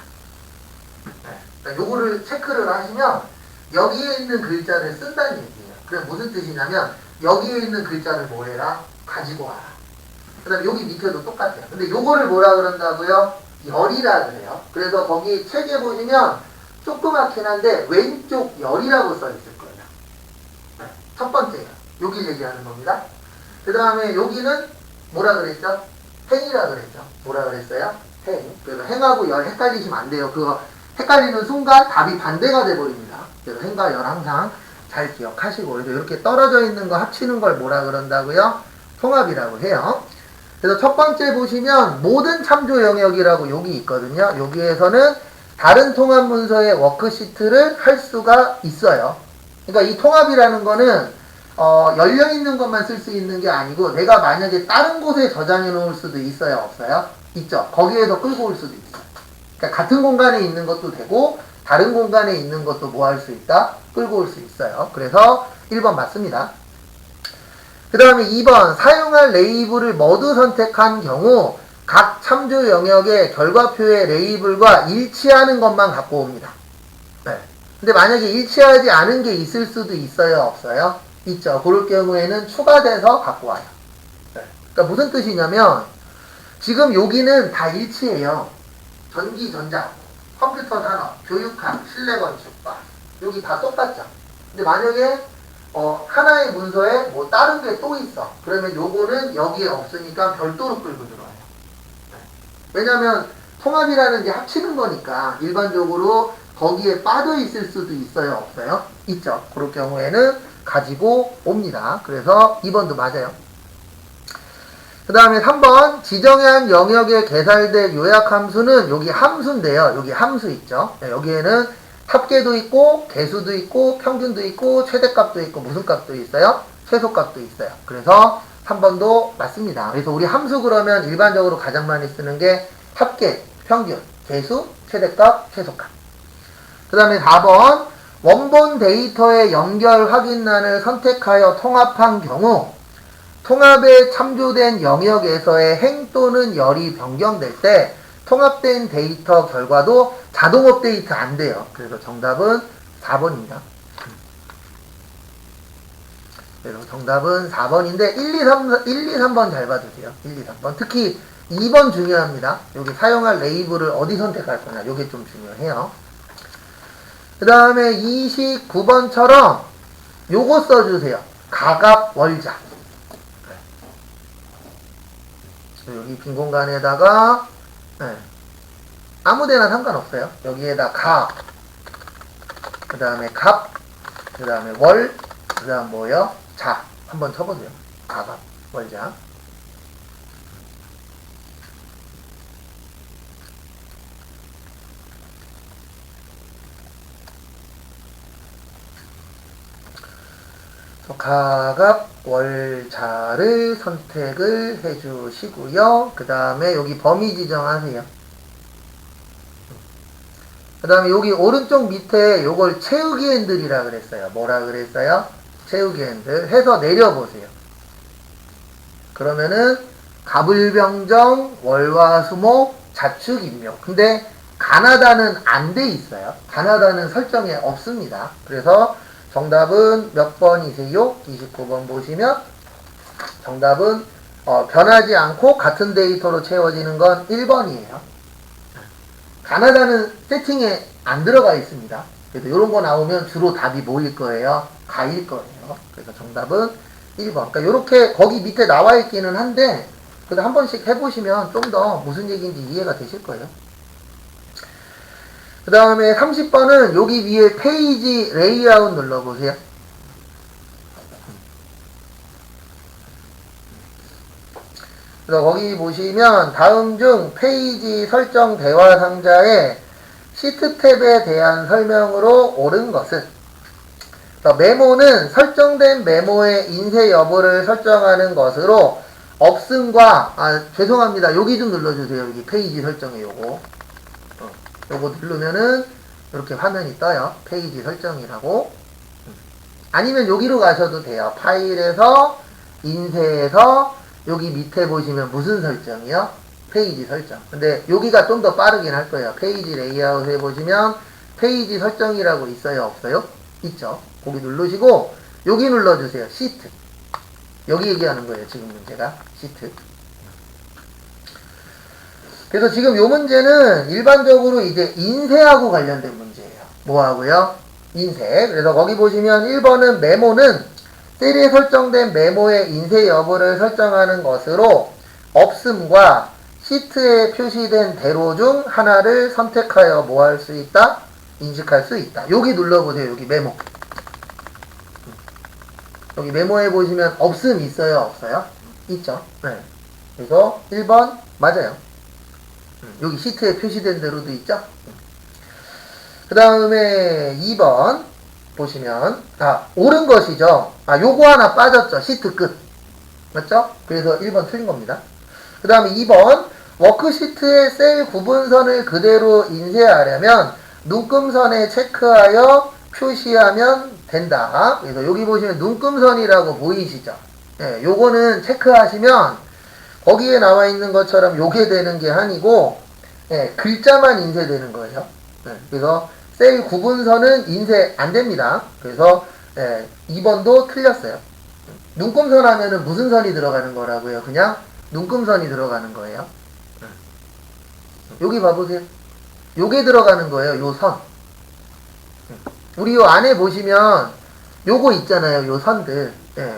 네. 그러니까 요거를 체크를 하시면 여기에 있는 글자를 쓴다는 얘기예요. 그럼 무슨 뜻이냐면 여기에 있는 글자를 뭐 해라? 가지고 와라. 그 다음에 여기 밑에도 똑같아요. 근데 요거를 뭐라 그런다고요? 열이라 그래요. 그래서 거기 책에 보시면 조그맣긴 한데 왼쪽 열이라고 써 있을 거예요. 네. 첫 번째가 여기 얘기하는 겁니다. 그 다음에 여기는 뭐라 그랬죠? 행이라 그랬죠. 뭐라 그랬어요? 행. 그래서 행하고 열 헷갈리시면 안 돼요. 그거 헷갈리는 순간 답이 반대가 돼버립니다. 그래서 행과 열 항상 잘 기억하시고 그래서 이렇게 떨어져 있는 거 합치는 걸 뭐라 그런다고요? 통합이라고 해요. 그래서 첫 번째 보시면 모든 참조 영역이라고 여기 있거든요. 여기에서는 다른 통합 문서의 워크시트를 할 수가 있어요. 그러니까 이 통합이라는 거는 열려 있는 것만 쓸 수 있는 게 아니고 내가 만약에 다른 곳에 저장해 놓을 수도 있어요? 없어요? 있죠. 거기에서 끌고 올 수도 있어요. 그러니까 같은 공간에 있는 것도 되고 다른 공간에 있는 것도 뭐 할 수 있다? 끌고 올 수 있어요. 그래서 1번 맞습니다. 그 다음에 2번 사용할 레이블을 모두 선택한 경우 각 참조 영역의 결과표의 레이블과 일치하는 것만 갖고 옵니다. 네. 근데 만약에 일치하지 않은 게 있을 수도 있어요? 없어요? 있죠. 그럴 경우에는 추가돼서 갖고 와요. 네. 그러니까 무슨 뜻이냐면 지금 여기는 다 일치해요. 전기, 전자, 컴퓨터 산업, 교육학, 실내 건축과 여기 다 똑같죠. 근데 만약에 하나의 문서에 뭐 다른 게 또 있어. 그러면 요거는 여기에 없으니까 별도로 끌고 들어와요. 네. 왜냐면 통합이라는 게 합치는 거니까 일반적으로 거기에 빠져 있을 수도 있어요? 없어요? 있죠. 그럴 경우에는 가지고 옵니다. 그래서 2번도 맞아요. 그 다음에 3번 지정한 영역에 개설될 요약함수는 여기 함수인데요. 여기 함수 있죠. 네, 여기에는 합계도 있고 개수도 있고 평균도 있고 최대값도 있고 무슨 값도 있어요? 최소값도 있어요. 그래서 3번도 맞습니다. 그래서 우리 함수 그러면 일반적으로 가장 많이 쓰는 게 합계, 평균, 개수, 최대값, 최소값. 그 다음에 4번 원본 데이터의 연결 확인란을 선택하여 통합한 경우 통합에 참조된 영역에서의 행 또는 열이 변경될 때 통합된 데이터 결과도 자동 업데이트 안 돼요. 그래서 정답은 4번입니다. 그래서 정답은 4번인데 1, 2, 3번 잘 봐주세요. 1, 2, 3번. 특히 2번 중요합니다. 여기 사용할 레이블을 어디 선택할 거냐. 이게 좀 중요해요. 그 다음에 29번처럼 요거 써주세요. 가갑 월자. 여기 빈 공간에다가 아무데나 상관없어요. 여기에다 가, 그 다음에 갑, 그 다음에 월, 그 다음 뭐요? 자. 한번 쳐보세요. 가갑 월자. 가갑 월자를 선택을 해주시고요. 그 다음에 여기 범위 지정하세요. 그 다음에 여기 오른쪽 밑에 요걸 채우기 핸들이라 그랬어요. 뭐라 그랬어요? 채우기 핸들 해서 내려보세요. 그러면은 가불병정 월화수목 자축인묘. 근데 가나다는 안 돼 있어요. 가나다는 설정에 없습니다. 그래서 정답은 몇 번이세요? 29번 보시면 정답은 변하지 않고 같은 데이터로 채워지는 건 1번이에요. 가나다는 세팅에 안 들어가 있습니다. 그래서 이런 거 나오면 주로 답이 뭐일 거예요? 가일 거예요. 그래서 정답은 1번. 그러니까 이렇게 거기 밑에 나와 있기는 한데 그래도 한 번씩 해보시면 좀 더 무슨 얘기인지 이해가 되실 거예요. 그 다음에 30번은 여기 위에 페이지 레이아웃 눌러보세요. 그래서 거기 보시면 다음 중 페이지 설정 대화 상자에 시트 탭에 대한 설명으로 옳은 것은 메모는 설정된 메모의 인쇄 여부를 설정하는 것으로 없음과 죄송합니다. 여기 좀 눌러주세요. 여기 페이지 설정에 요거 누르면은 이렇게 화면이 떠요. 페이지 설정이라고. 아니면 여기로 가셔도 돼요. 파일에서 인쇄해서 여기 밑에 보시면 무슨 설정이요? 페이지 설정. 근데 여기가 좀 더 빠르긴 할 거예요. 페이지 레이아웃에 보시면 페이지 설정이라고 있어요? 없어요? 있죠. 거기 누르시고 여기 눌러주세요. 시트. 여기 얘기하는 거예요. 지금 문제가. 시트. 그래서 지금 요 문제는 일반적으로 이제 인쇄하고 관련된 문제예요. 뭐하고요? 인쇄. 그래서 거기 보시면 1번은 메모는 셀에 설정된 메모의 인쇄 여부를 설정하는 것으로 없음과 시트에 표시된 대로 중 하나를 선택하여 뭐 할 수 있다? 인식할 수 있다. 여기 눌러보세요. 여기 메모. 여기 메모에 보시면 없음 있어요? 없어요? 있죠. 네. 그래서 1번 맞아요. 여기 시트에 표시된 대로도 있죠. 그 다음에 2번 보시면 옳은 것이죠. 요거 하나 빠졌죠. 시트 끝. 맞죠? 그래서 1번 틀린 겁니다. 그 다음에 2번 워크시트의 셀 구분선을 그대로 인쇄하려면 눈금선에 체크하여 표시하면 된다. 그래서 여기 보시면 눈금선이라고 보이시죠? 네, 요거는 체크하시면 거기에 나와 있는 것처럼 요게 되는 게 아니고 글자만 인쇄되는 거예요. 그래서 셀 구분선은 인쇄 안 됩니다. 그래서 2번도 틀렸어요. 눈금선 하면은 무슨 선이 들어가는 거라고요? 그냥 눈금선이 들어가는 거예요. 여기 봐보세요. 요게 들어가는 거예요. 요 선. 우리 요 안에 보시면 요거 있잖아요. 요 선들.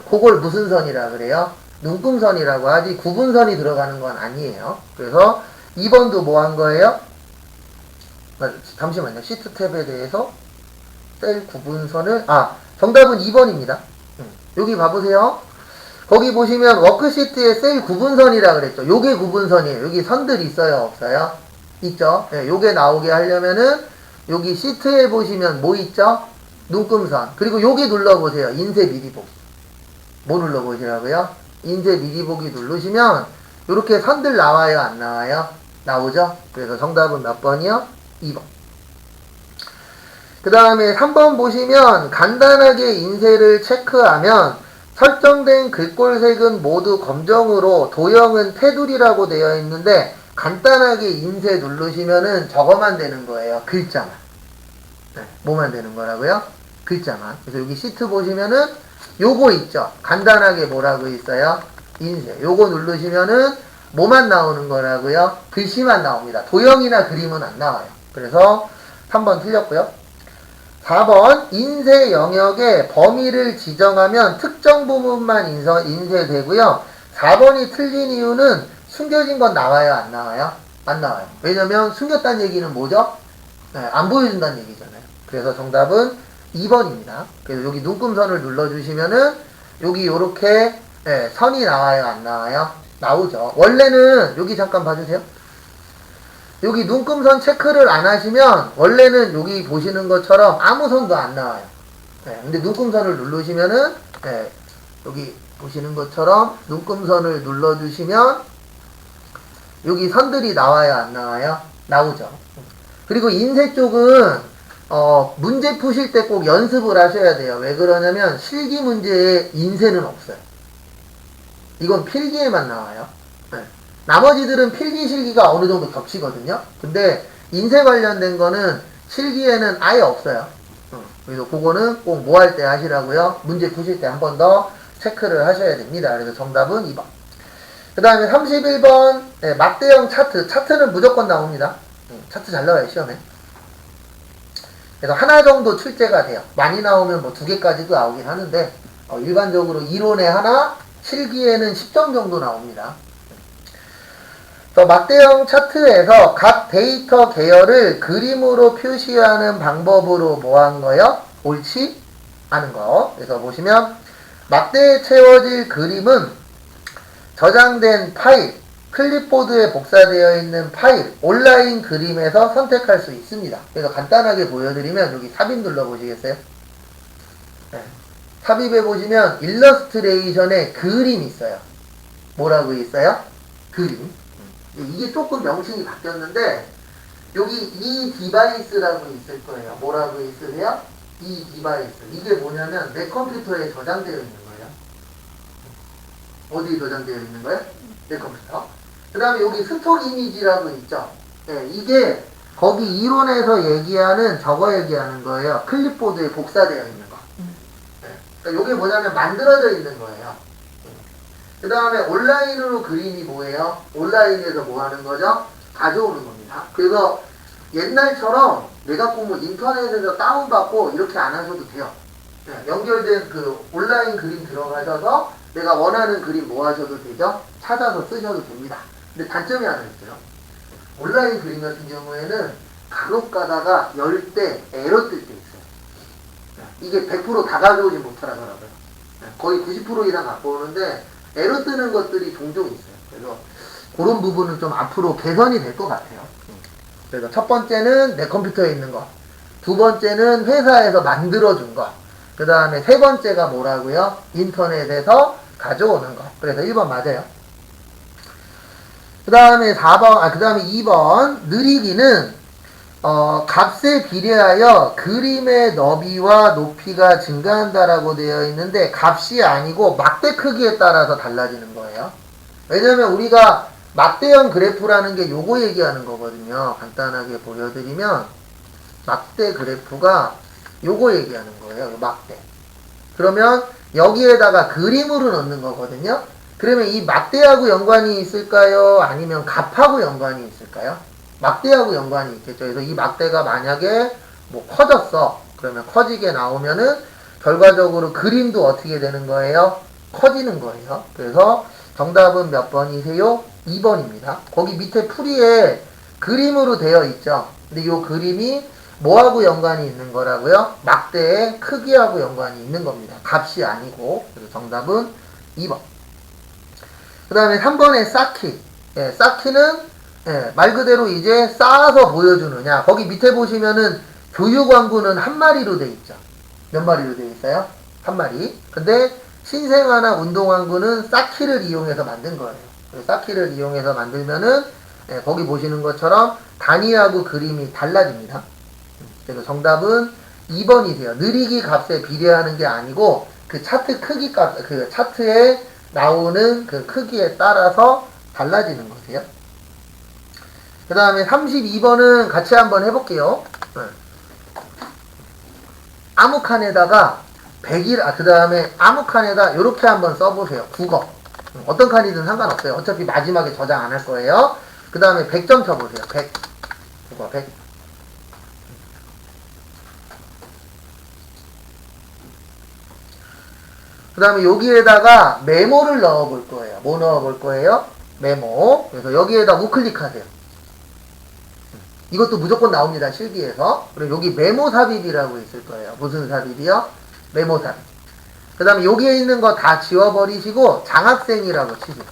그걸 무슨 선이라 그래요? 눈금선이라고 하지 구분선이 들어가는 건 아니에요. 그래서 2번도 뭐 한 거예요? 잠시만요. 시트 탭에 대해서 셀 구분선을 정답은 2번입니다. 여기 봐보세요. 거기 보시면 워크시트에 셀 구분선이라 그랬죠. 요게 구분선이에요. 여기 선들 있어요? 없어요? 있죠. 요게 나오게 하려면은 여기 시트에 보시면 뭐 있죠? 눈금선. 그리고 여기 눌러보세요. 인쇄 미리 보기. 뭐 눌러보시라고요? 인쇄 미리 보기 누르시면 이렇게 선들 나와요? 안 나와요? 나오죠? 그래서 정답은 몇 번이요? 2번. 그 다음에 3번 보시면 간단하게 인쇄를 체크하면 설정된 글꼴색은 모두 검정으로 도형은 테두리라고 되어 있는데 간단하게 인쇄 누르시면은 저거만 되는 거예요. 글자만. 뭐만 되는 거라고요? 글자만. 그래서 여기 시트 보시면은 요거 있죠. 간단하게 뭐라고 있어요? 인쇄. 요거 누르시면은 뭐만 나오는 거라고요? 글씨만 나옵니다. 도형이나 그림은 안 나와요. 그래서 3번 틀렸고요. 4번 인쇄 영역의 범위를 지정하면 특정 부분만 인쇄되고요. 4번이 틀린 이유는 숨겨진 건 나와요? 안 나와요? 안 나와요. 왜냐면 숨겼다는 얘기는 뭐죠? 안 보여준다는 얘기잖아요. 그래서 정답은 2번입니다. 그래서 여기 눈금선을 눌러주시면은 여기 요렇게 선이 나와요? 안 나와요? 나오죠. 원래는 여기 잠깐 봐주세요. 여기 눈금선 체크를 안 하시면 원래는 여기 보시는 것처럼 아무 선도 안 나와요. 근데 눈금선을 누르시면은 여기 보시는 것처럼 눈금선을 눌러주시면 여기 선들이 나와요? 안 나와요? 나오죠. 그리고 인쇄 쪽은 문제 푸실 때 꼭 연습을 하셔야 돼요. 왜 그러냐면 실기 문제에 인쇄는 없어요. 이건 필기에만 나와요. 네. 나머지들은 필기 실기가 어느 정도 겹치거든요. 근데 인쇄 관련된 거는 실기에는 아예 없어요. 그래서 그거는 꼭 뭐 할 때 하시라고요. 문제 푸실 때 한 번 더 체크를 하셔야 됩니다. 그래서 정답은 2번. 그 다음에 31번 네, 막대형 차트. 차트는 무조건 나옵니다. 차트 잘 나와요, 시험에. 그래서 하나 정도 출제가 돼요. 많이 나오면 뭐 2개까지도 나오긴 하는데 일반적으로 이론에 하나, 실기에는 10점 정도 나옵니다. 막대형 차트에서 각 데이터 계열을 그림으로 표시하는 방법으로 뭐 한 거요? 옳지 않은 거. 그래서 보시면 막대에 채워질 그림은 저장된 파일, 클립보드에 복사되어 있는 파일, 온라인 그림에서 선택할 수 있습니다. 그래서 간단하게 보여드리면 여기 삽입 눌러보시겠어요? 네. 삽입해 보시면 일러스트레이션에 그림 있어요. 뭐라고 있어요? 그림. 이게 조금 명칭이 바뀌었는데 여기 이 디바이스라고 있을 거예요. 뭐라고 있으세요? 이 디바이스. 이게 뭐냐면 내 컴퓨터에 저장되어 있는 거예요. 어디에 저장되어 있는 거예요? 내 컴퓨터. 그 다음에 여기 스톡 이미지라고 있죠. 네, 이게 거기 이론에서 얘기하는 저거 얘기하는 거예요. 클립보드에 복사되어 있는 거. 네. 그러니까 이게 뭐냐면 만들어져 있는 거예요. 그 다음에 온라인으로 그림이 뭐예요? 온라인에서 뭐 하는 거죠? 가져오는 겁니다. 그래서 옛날처럼 내가 꼭 뭐 인터넷에서 다운받고 이렇게 안 하셔도 돼요. 네, 연결된 그 온라인 그림 들어가셔서 내가 원하는 그림 뭐 하셔도 되죠? 찾아서 쓰셔도 됩니다. 근데 단점이 하나 있어요. 온라인 그림 같은 경우에는 간혹 가다가 열 때 에러 뜰 때 있어요. 네, 이게 100% 다 가져오지 못하더라고요. 네, 거의 90% 이상 갖고 오는데 에러 뜨는 것들이 종종 있어요. 그래서 그런 부분은 좀 앞으로 개선이 될 것 같아요. 그래서 첫 번째는 내 컴퓨터에 있는 거, 두 번째는 회사에서 만들어준 거, 그 다음에 세 번째가 뭐라고요? 인터넷에서 가져오는 거. 그래서 1번 맞아요. 그 다음에 4번, 그 다음에 2번 느리기는 값에 비례하여 그림의 너비와 높이가 증가한다라고 되어 있는데 값이 아니고 막대 크기에 따라서 달라지는 거예요. 왜냐면 우리가 막대형 그래프라는 게 요거 얘기하는 거거든요. 간단하게 보여드리면 막대 그래프가 요거 얘기하는 거예요. 막대. 그러면 여기에다가 그림으로 넣는 거거든요. 그러면 이 막대하고 연관이 있을까요? 아니면 값하고 연관이 있을까요? 막대하고 연관이 있겠죠. 그래서 이 막대가 만약에 뭐 커졌어. 그러면 커지게 나오면은 결과적으로 그림도 어떻게 되는 거예요? 커지는 거예요. 그래서 정답은 몇 번이세요? 2번입니다. 거기 밑에 풀이에 그림으로 되어 있죠. 근데 이 그림이 뭐하고 연관이 있는 거라고요? 막대의 크기하고 연관이 있는 겁니다. 값이 아니고. 그래서 정답은 2번. 그 다음에 3번의 쌓기. 예, 쌓기는 말 그대로 이제 쌓아서 보여주느냐. 거기 밑에 보시면은 교육왕구는 한 마리로 돼 있죠. 몇 마리로 돼 있어요? 한 마리. 근데 신생아나 운동왕구는 쌓기를 이용해서 만든 거예요. 쌓기를 이용해서 만들면은 거기 보시는 것처럼 단위하고 그림이 달라집니다. 그래서 정답은 2번이세요. 느리기 값에 비례하는 게 아니고 그 차트 크기 값, 그 차트에 나오는 그 크기에 따라서 달라지는 거세요. 그 다음에 32번은 같이 한번 해볼게요. 아무 칸에다가 100일, 그 다음에 아무 칸에다 이렇게 한번 써보세요. 국어. 어떤 칸이든 상관없어요. 어차피 마지막에 저장 안 할 거예요. 그 다음에 100점 쳐보세요. 100. 국어 100. 그 다음에 여기에다가 메모를 넣어 볼 거예요. 뭐 넣어 볼 거예요? 메모. 그래서 여기에다 우클릭하세요. 이것도 무조건 나옵니다. 실기에서. 그리고 여기 메모 삽입이라고 있을 거예요. 무슨 삽입이요? 메모 삽입. 그 다음에 여기에 있는 거 다 지워버리시고 장학생이라고 치세요.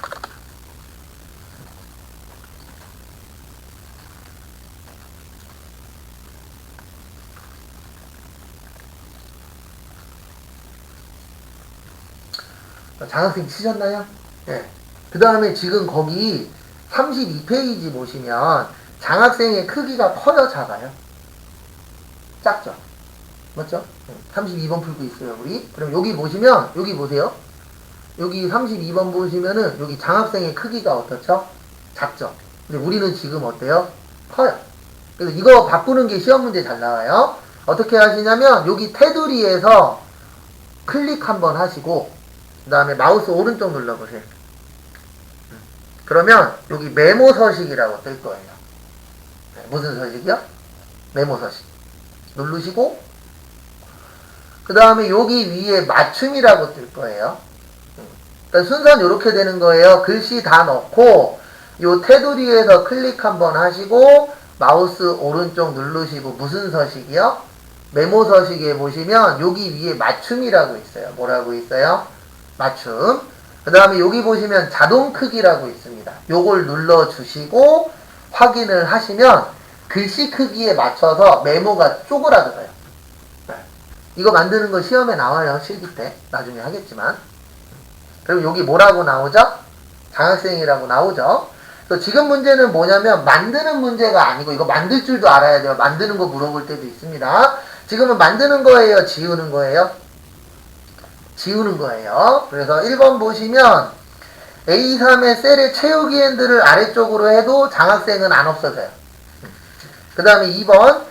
장학생 치셨나요? 네. 그 다음에 지금 거기 32페이지 보시면 장학생의 크기가 커요, 작아요? 작죠? 맞죠? 32번 풀고 있어요, 우리. 그럼 여기 보시면, 여기 보세요. 여기 32번 보시면은, 여기 장학생의 크기가 어떻죠? 작죠? 근데 우리는 지금 어때요? 커요. 그래서 이거 바꾸는 게 시험 문제 잘 나와요. 어떻게 하시냐면, 여기 테두리에서 클릭 한번 하시고, 그 다음에 마우스 오른쪽 눌러보세요. 그러면, 여기 메모 서식이라고 뜰 거예요. 네, 무슨 서식이요? 메모 서식. 누르시고, 그 다음에 여기 위에 맞춤이라고 뜰 거예요. 그러니까 순서는 이렇게 되는 거예요. 글씨 다 넣고 요 테두리에서 클릭 한번 하시고 마우스 오른쪽 누르시고 무슨 서식이요? 메모 서식에 보시면 여기 위에 맞춤이라고 있어요. 뭐라고 있어요? 맞춤. 그 다음에 여기 보시면 자동 크기라고 있습니다. 요걸 눌러주시고 확인을 하시면 글씨 크기에 맞춰서 메모가 쪼그라들어요. 이거 만드는 거 시험에 나와요. 실기 때. 나중에 하겠지만. 그리고 여기 뭐라고 나오죠? 장학생이라고 나오죠. 그래서 지금 문제는 뭐냐면 만드는 문제가 아니고 이거 만들 줄도 알아야 돼요. 만드는 거 물어볼 때도 있습니다. 지금은 만드는 거예요? 지우는 거예요? 지우는 거예요. 그래서 1번 보시면 A3의 셀의 채우기 핸들을 아래쪽으로 해도 장학생은 안 없어져요. 그 다음에 2번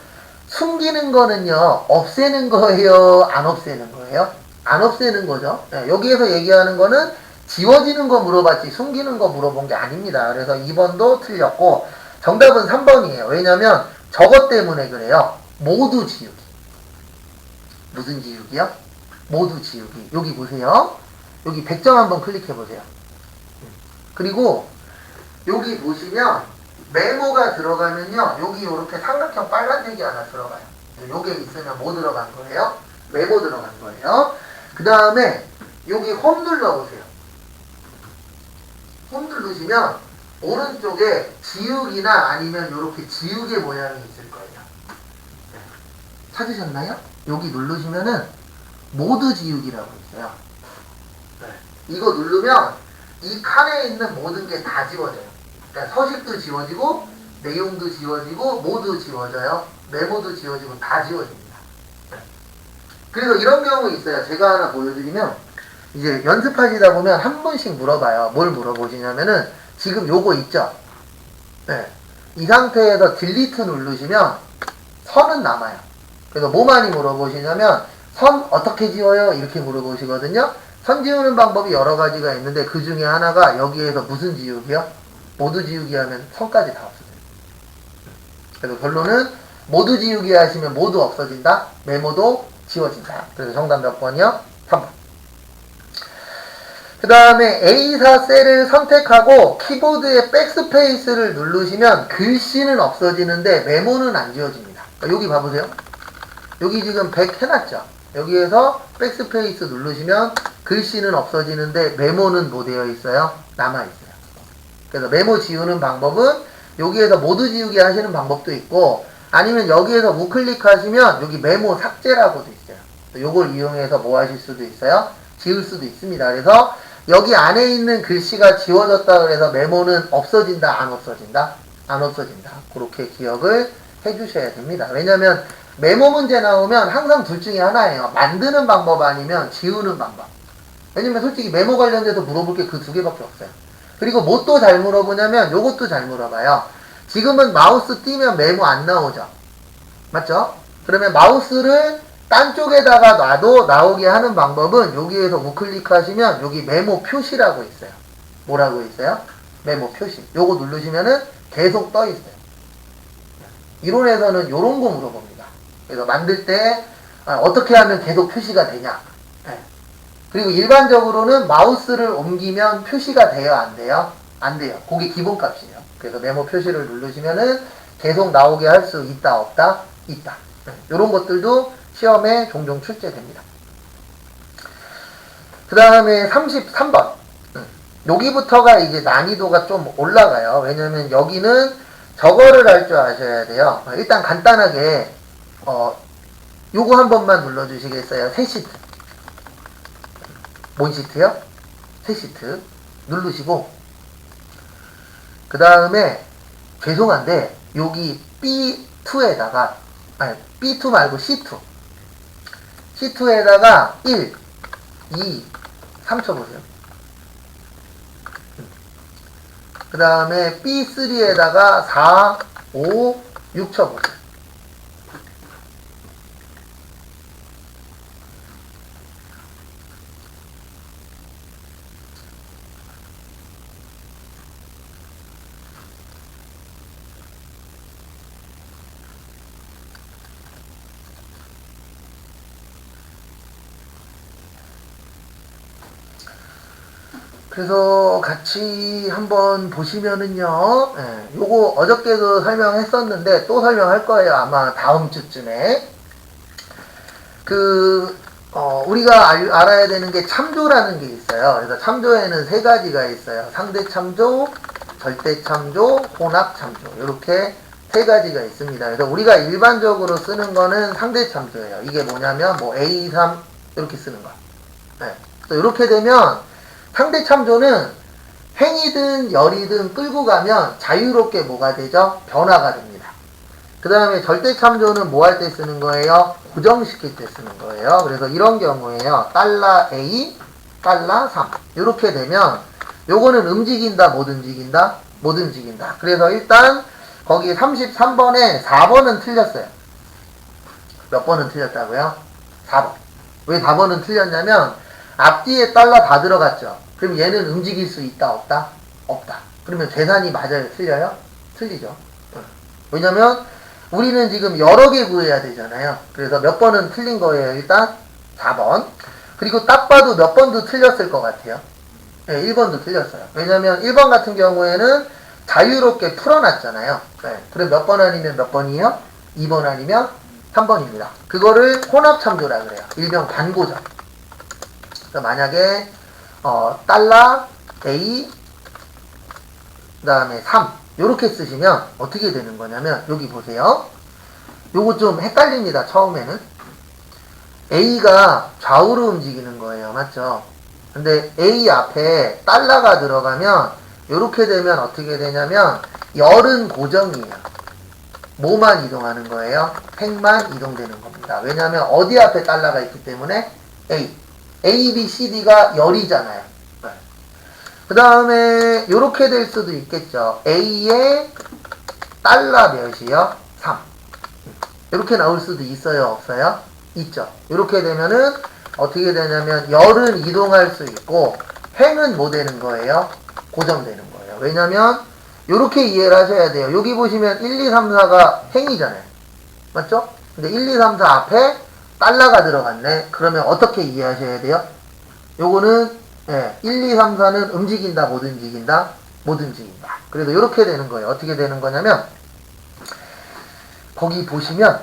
숨기는 거는요, 없애는 거예요? 안 없애는 거예요? 안 없애는 거죠. 네, 여기에서 얘기하는 거는 지워지는 거 물어봤지 숨기는 거 물어본 게 아닙니다. 그래서 2번도 틀렸고 정답은 3번이에요. 왜냐면 저것 때문에 그래요. 모두 지우기. 무슨 지우기요? 모두 지우기. 여기 보세요. 여기 100점 한번 클릭해 보세요. 그리고 여기 보시면 메모가 들어가면요. 여기 이렇게 삼각형 빨간색이 하나 들어가요. 요게 있으면 뭐 들어간 거예요? 메모 들어간 거예요. 그 다음에 여기 홈 눌러보세요. 홈 누르시면 오른쪽에 지우기나 아니면 이렇게 지우개 모양이 있을 거예요. 찾으셨나요? 여기 누르시면은 모두 지우기라고 있어요. 이거 누르면 이 칸에 있는 모든 게 다 지워져요. 그러니까 서식도 지워지고 내용도 지워지고 모두 지워져요. 메모도 지워지고 다 지워집니다. 그래서 이런 경우 있어요. 제가 하나 보여드리면 이제 연습하시다 보면 한 번씩 물어봐요. 뭘 물어보시냐면은 지금 요거 있죠? 네. 이 상태에서 딜리트 누르시면 선은 남아요. 그래서 뭐 많이 물어보시냐면 선 어떻게 지워요? 이렇게 물어보시거든요. 선 지우는 방법이 여러 가지가 있는데 그 중에 하나가 여기에서 무슨 지우기요? 모두 지우기 하면 선까지 다 없어져요. 그래서 결론은 모두 지우기 하시면 모두 없어진다. 메모도 지워진다. 그래서 정답 몇 번이요? 3번. 그 다음에 A4 셀을 선택하고 키보드의 백스페이스를 누르시면 글씨는 없어지는데 메모는 안 지워집니다. 여기 봐보세요. 여기 지금 100 해놨죠? 여기에서 백스페이스 누르시면 글씨는 없어지는데 메모는 뭐 되어 있어요? 남아있어요. 그래서 메모 지우는 방법은 여기에서 모두 지우기 하시는 방법도 있고 아니면 여기에서 우클릭 하시면 여기 메모 삭제라고도 있어요. 요걸 이용해서 뭐 하실 수도 있어요? 지울 수도 있습니다. 그래서 여기 안에 있는 글씨가 지워졌다 그래서 메모는 없어진다, 안 없어진다? 안 없어진다. 그렇게 기억을 해주셔야 됩니다. 왜냐면 메모 문제 나오면 항상 둘 중에 하나예요. 만드는 방법 아니면 지우는 방법. 왜냐면 솔직히 메모 관련돼서 물어볼 게 그 두 개밖에 없어요. 그리고 뭐 또 잘 물어보냐면 요것도 잘 물어봐요. 지금은 마우스 띄면 메모 안 나오죠? 맞죠? 그러면 마우스를 딴 쪽에다가 놔도 나오게 하는 방법은 여기에서 우클릭 하시면 여기 메모 표시라고 있어요. 뭐라고 있어요? 메모 표시. 요거 누르시면은 계속 떠 있어요. 이론에서는 요런 거 물어봅니다. 그래서 만들 때 어떻게 하면 계속 표시가 되냐. 그리고 일반적으로는 마우스를 옮기면 표시가 돼요? 안 돼요? 안 돼요. 그게 기본값이에요. 그래서 메모 표시를 누르시면은 계속 나오게 할 수 있다, 없다? 있다. 이런 것들도 시험에 종종 출제됩니다. 그 다음에 33번. 여기부터가 이제 난이도가 좀 올라가요. 왜냐면 여기는 저거를 할 줄 아셔야 돼요. 일단 간단하게, 요거 한 번만 눌러주시겠어요? 새 시트. 뭔 시트요? 새 시트. 누르시고, 그 다음에, 죄송한데, 여기 B2에다가, 아니, B2 말고 C2. C2에다가 1, 2, 3 쳐보세요. 그 다음에 B3에다가 4, 5, 6 쳐보세요. 그래서 같이 한번 보시면은요, 예, 요거 어저께도 설명했었는데 또 설명할 거예요. 아마 다음 주쯤에. 우리가 알아야 되는 게 참조라는 게 있어요. 그래서 참조에는 세 가지가 있어요. 상대 참조, 절대 참조, 혼합 참조. 이렇게 세 가지가 있습니다. 그래서 우리가 일반적으로 쓰는 거는 상대 참조예요. 이게 뭐냐면, 뭐, A, 3, 이렇게 쓰는 거. 네. 또 이렇게 되면, 상대 참조는 행이든 열이든 끌고 가면 자유롭게 뭐가 되죠? 변화가 됩니다. 그 다음에 절대 참조는 뭐 할 때 쓰는 거예요? 고정시킬 때 쓰는 거예요. 그래서 이런 경우에요. $A, $3. 이렇게 되면 요거는 움직인다, 못 움직인다? 못 움직인다. 그래서 일단 거기 33번에 4번은 틀렸어요. 몇 번은 틀렸다고요? 4번. 왜 4번은 틀렸냐면 앞뒤에 $다 들어갔죠. 그럼 얘는 움직일 수 있다, 없다? 없다. 그러면 계산이 맞아요, 틀려요? 틀리죠. 왜냐면 우리는 지금 여러 개 구해야 되잖아요. 그래서 몇 번은 틀린 거예요. 일단 4번. 그리고 딱 봐도 몇 번도 틀렸을 것 같아요. 네, 1번도 틀렸어요. 왜냐면 1번 같은 경우에는 자유롭게 풀어놨잖아요. 네, 그럼 몇 번 아니면 몇 번이에요? 2번 아니면 3번입니다. 그거를 혼합참조라 그래요. 일명 반고정. 그러니까 만약에 $A, 그 다음에 3 요렇게 쓰시면 어떻게 되는 거냐면 여기 보세요. 요거 좀 헷갈립니다. 처음에는 A가 좌우로 움직이는 거예요. 맞죠? 근데 A 앞에 $가 들어가면 요렇게 되면 어떻게 되냐면 열은 고정이에요. 뭐만 이동하는 거예요? 행만 이동되는 겁니다. 왜냐하면 어디 앞에 $가 있기 때문에 A, B, C, D가 열이잖아요. 그 다음에 이렇게 될 수도 있겠죠. A의 $몇이요? 3. 이렇게 나올 수도 있어요? 없어요? 있죠. 이렇게 되면은 어떻게 되냐면 열은 이동할 수 있고 행은 뭐 되는 거예요? 고정되는 거예요. 왜냐면 이렇게 이해를 하셔야 돼요. 여기 보시면 1, 2, 3, 4가 행이잖아요. 맞죠? 근데 1, 2, 3, 4 앞에 $가 들어갔네. 그러면 어떻게 이해하셔야 돼요? 요거는 1, 2, 3, 4는 움직인다, 못 움직인다? 못 움직인다. 그래서 이렇게 되는 거예요. 어떻게 되는 거냐면 거기 보시면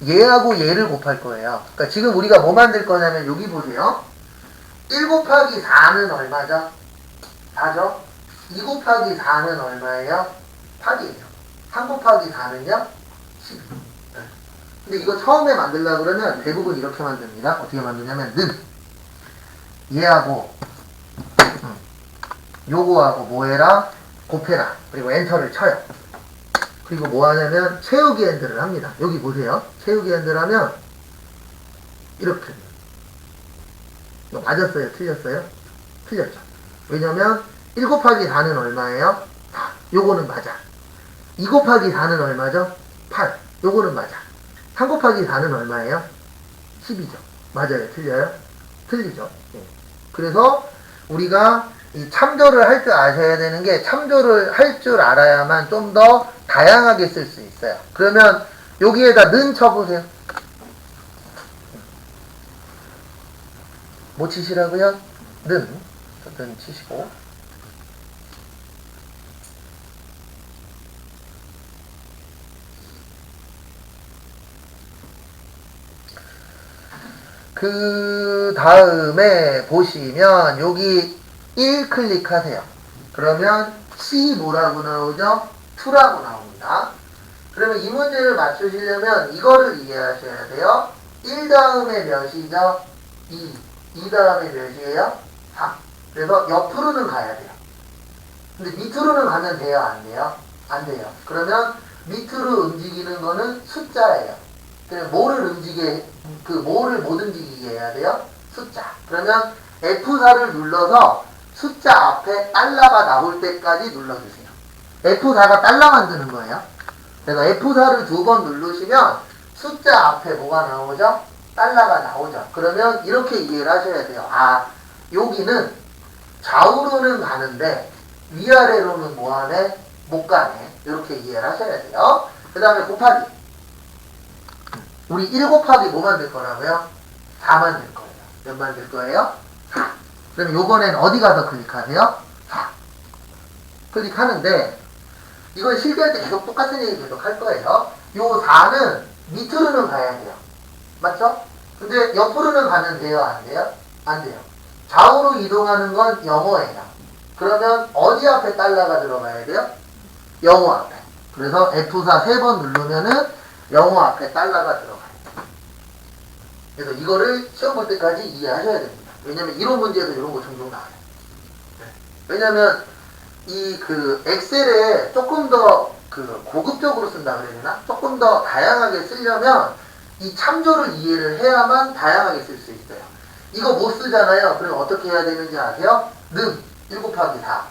얘하고 얘를 곱할 거예요. 그러니까 지금 우리가 뭐 만들 거냐면 여기 보세요. 1 곱하기 4는 얼마죠? 4죠? 2 곱하기 4는 얼마예요? 8이에요. 3 곱하기 4는요? 10. 근데 이거 처음에 만들려고 그러면 대부분 이렇게 만듭니다. 어떻게 만드냐면 는 얘하고 요거하고 뭐해라? 곱해라. 그리고 엔터를 쳐요. 그리고 뭐 하냐면 채우기 엔드를 합니다. 여기 보세요. 채우기 엔드를 하면 이렇게. 이거 맞았어요? 틀렸어요? 틀렸죠. 왜냐면 1 곱하기 4는 얼마예요? 4. 요거는 맞아. 2 곱하기 4는 얼마죠? 8. 요거는 맞아. 3 곱하기 4는 얼마예요? 10이죠. 맞아요? 틀려요? 틀리죠. 예. 그래서 우리가 이 참조를 할 줄 아셔야 되는 게 참조를 할 줄 알아야만 좀 더 다양하게 쓸 수 있어요. 그러면 여기에다 는 쳐보세요. 뭐 치시라고요? 는 치시고 그 다음에 보시면 여기 1 클릭하세요. 그러면 C 뭐라고 나오죠? 2라고 나옵니다. 그러면 이 문제를 맞추시려면 이거를 이해하셔야 돼요. 1 다음에 몇이죠? 2 다음에 몇이에요? 3. 그래서 옆으로는 가야 돼요. 근데 밑으로는 가면 돼요, 안 돼요? 안 돼요. 그러면 밑으로 움직이는 거는 숫자예요. 그럼 뭐를 뭐를 못 움직이게 해야 돼요? 숫자. 그러면 F4를 눌러서 숫자 앞에 달러가 나올 때까지 눌러주세요. F4가 달러 만드는 거예요. 그래서 F4를 2번 누르시면 숫자 앞에 뭐가 나오죠? 달러가 나오죠. 그러면 이렇게 이해를 하셔야 돼요. 아, 여기는 좌우로는 가는데 위아래로는 뭐하네? 못 가네. 이렇게 이해를 하셔야 돼요. 그 다음에 곱하기. 우리 1 곱하기 뭐 만들 거라고요? 4 만들 거예요. 몇 만들 거예요? 4. 그럼 요번엔 어디 가서 클릭하세요? 4. 클릭하는데 이건 실기할 때 계속 똑같은 얘기 계속 할 거예요. 요 4는 밑으로는 가야 돼요. 맞죠? 근데 옆으로는 가면 돼요? 안 돼요? 안 돼요. 좌우로 이동하는 건 영어예요. 그러면 어디 앞에 달러가 들어가야 돼요? 영어 앞에. 그래서 F4 3번 누르면은 영어 앞에 달러가 들어가요. 그래서 이거를 시험 볼 때까지 이해하셔야 됩니다. 왜냐면 이론 문제에서 이런 거 종종 나와요. 왜냐면 엑셀에 조금 더 고급적으로 쓴다 그래야 되나? 조금 더 다양하게 쓰려면 이 참조를 이해를 해야만 다양하게 쓸 수 있어요. 이거 못 쓰잖아요. 그럼 어떻게 해야 되는지 아세요? 는 1 곱하기 4,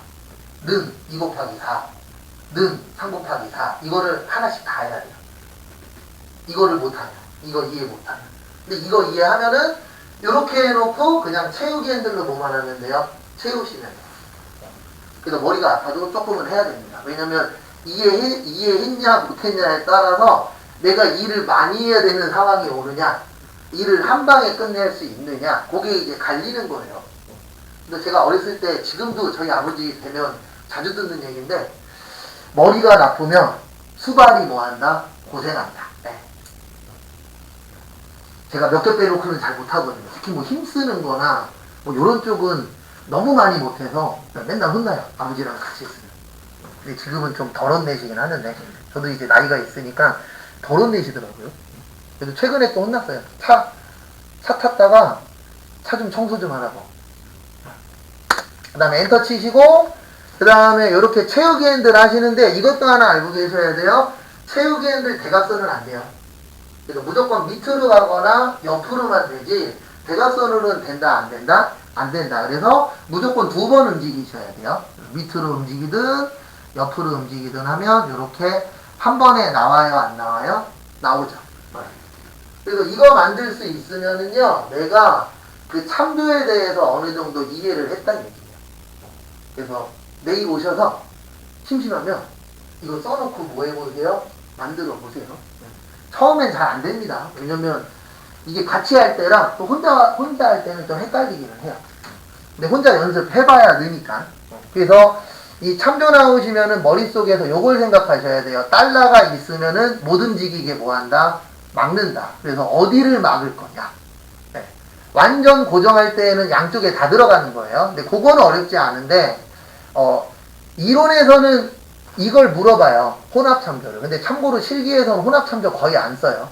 는 2 곱하기 4, 는 3 곱하기 4. 이거를 하나씩 다 해야 돼요. 이거를 못하면, 이거 이해 못하면. 근데 이거 이해하면은 이렇게 해놓고 그냥 채우기 핸들로 뭐만 하면 돼요? 채우시면 돼요. 그래서 머리가 아파도 조금은 해야 됩니다. 왜냐면 이해했냐 못했냐에 따라서 내가 일을 많이 해야 되는 상황이 오느냐, 일을 한 방에 끝낼 수 있느냐, 그게 이제 갈리는 거예요. 근데 제가 어렸을 때, 지금도 저희 아버지 뵈면 자주 듣는 얘기인데, 머리가 나쁘면 수발이 뭐한다? 고생한다. 네. 제가 몇 개 빼놓고는 잘 못하거든요. 특히 뭐 힘쓰는 거나 뭐 요런 쪽은 너무 많이 못해서 맨날 혼나요. 아버지랑 같이 있으면. 근데 지금은 좀 덜 내시긴 하는데, 저도 이제 나이가 있으니까 덜 내시더라고요. 그래서 최근에 또 혼났어요. 차 탔다가 차 좀 청소 좀 하라고. 그 다음에 엔터 치시고, 그 다음에 이렇게 채우기 핸들 하시는데, 이것도 하나 알고 계셔야 돼요. 채우기 핸들 대각선은 안 돼요. 그래서 무조건 밑으로 가거나 옆으로만 되지, 대각선으로는 된다, 안 된다? 안 된다. 그래서 무조건 2번 움직이셔야 돼요. 밑으로 움직이든 옆으로 움직이든 하면 이렇게 한 번에 나와요, 안 나와요? 나오죠. 그래서 이거 만들 수 있으면은요, 내가 그 참조에 대해서 어느 정도 이해를 했다는 얘기예요. 그래서 내일 오셔서 심심하면 이거 써놓고 뭐 해보세요? 만들어 보세요. 처음엔 잘 안 됩니다. 왜냐면 이게 같이 할 때랑 또 혼자 할 때는 좀 헷갈리기는 해요. 근데 혼자 연습해봐야 느니까. 그래서 이 참조 나오시면은 머릿속에서 요걸 생각하셔야 돼요. 달러가 있으면은 못 움직이게 뭐 한다? 막는다. 그래서 어디를 막을 거냐. 네. 완전 고정할 때에는 양쪽에 다 들어가는 거예요. 근데 그거는 어렵지 않은데, 이론에서는 이걸 물어봐요. 혼합 참조를. 근데 참고로 실기에서는 혼합 참조 거의 안 써요.